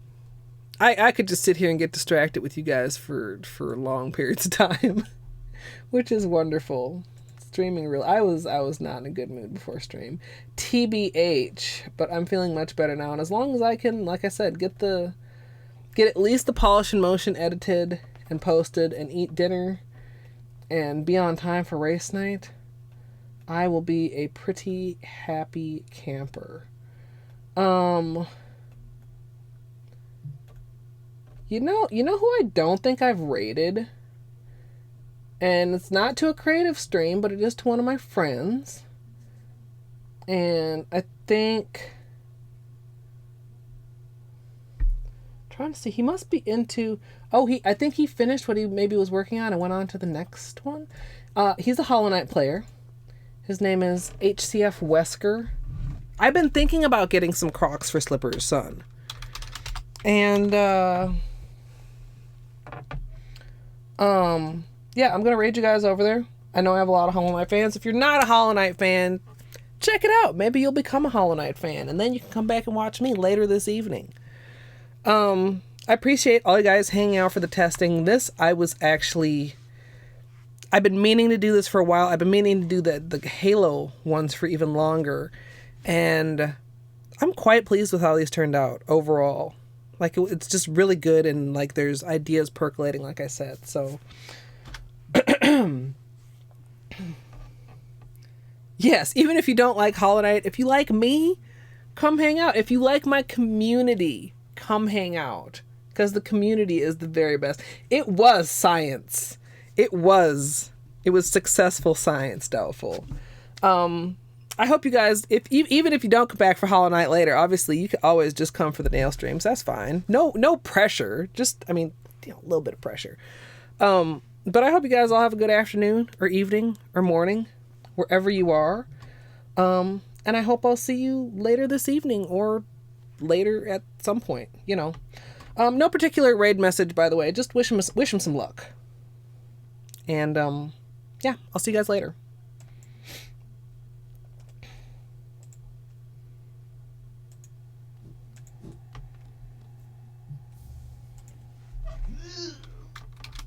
I could just sit here and get distracted with you guys for long periods of time, which is wonderful. Streaming real. I was not in a good mood before stream, TBH. But I'm feeling much better now, and as long as I can, like I said, get at least the Polish in Motion edited and posted, and eat dinner, and be on time for race night, I will be a pretty happy camper. You know who I don't think I've rated? And it's not to a creative stream, but it is to one of my friends. And I think... trying to see, he must be into... I think he finished what he maybe was working on and went on to the next one. He's a Hollow Knight player. His name is HCF Wesker. I've been thinking about getting some Crocs for Slipper's son. And, yeah, I'm gonna raid you guys over there. I know I have a lot of Hollow Knight fans. If you're not a Hollow Knight fan, check it out. Maybe you'll become a Hollow Knight fan, and then you can come back and watch me later this evening. I appreciate all you guys hanging out for the testing. I've been meaning to do this for a while. I've been meaning to do the Halo ones for even longer, and I'm quite pleased with how these turned out overall. Like, it's just really good, and like there's ideas percolating, like I said. So yes, even if you don't like Hollow Knight, if you like me, come hang out. If you like my community, come hang out, because the community is the very best. It was science. It was successful science, doubtful. I hope you guys, even if you don't come back for Hollow Knight later, obviously you can always just come for the nail streams. That's fine. No pressure. Just, a little bit of pressure. But I hope you guys all have a good afternoon or evening or morning, wherever you are. And I hope I'll see you later this evening or later at some point, No particular raid message, by the way. Just wish him some luck. And, yeah, I'll see you guys later.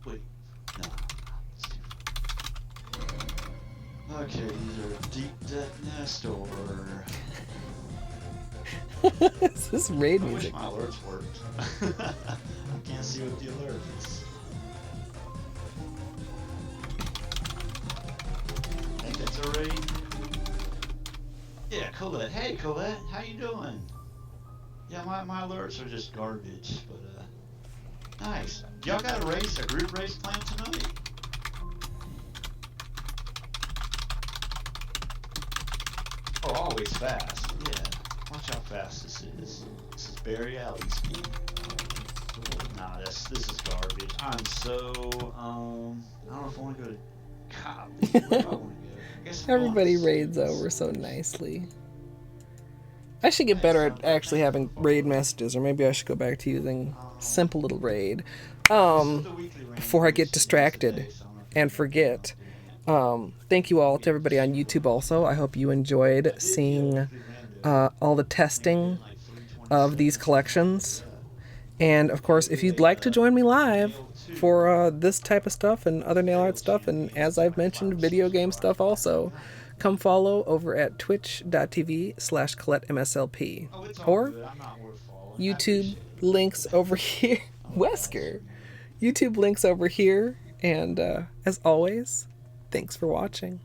Wait, no. Okay, either deep deck nest or... Is this raid music? I wish my alerts worked. I can't see what the alert is. I think it's a raid. Yeah, Colette. Hey, Colette. How you doing? Yeah, my alerts are just garbage, but, nice. Y'all got a group race planned tonight? Oh, always fast. Yeah. Watch how fast this is. This is Barry Alley speed. Nah, this is garbage. I'm so, I don't know if I want to go to college. Where do I want to go? Everybody raids over so nicely. I should get better at actually having raid messages, or maybe I should go back to using simple little raid before I get distracted and forget. Thank you all to everybody on YouTube also. I hope you enjoyed seeing all the testing of these collections. And of course, if you'd like to join me live for this type of stuff and other nail art stuff, and as I've mentioned, video game stuff also, come follow over at twitch.tv/ColetteMSLP, or YouTube links over here. Wesker. YouTube links over here. And as always, thanks for watching.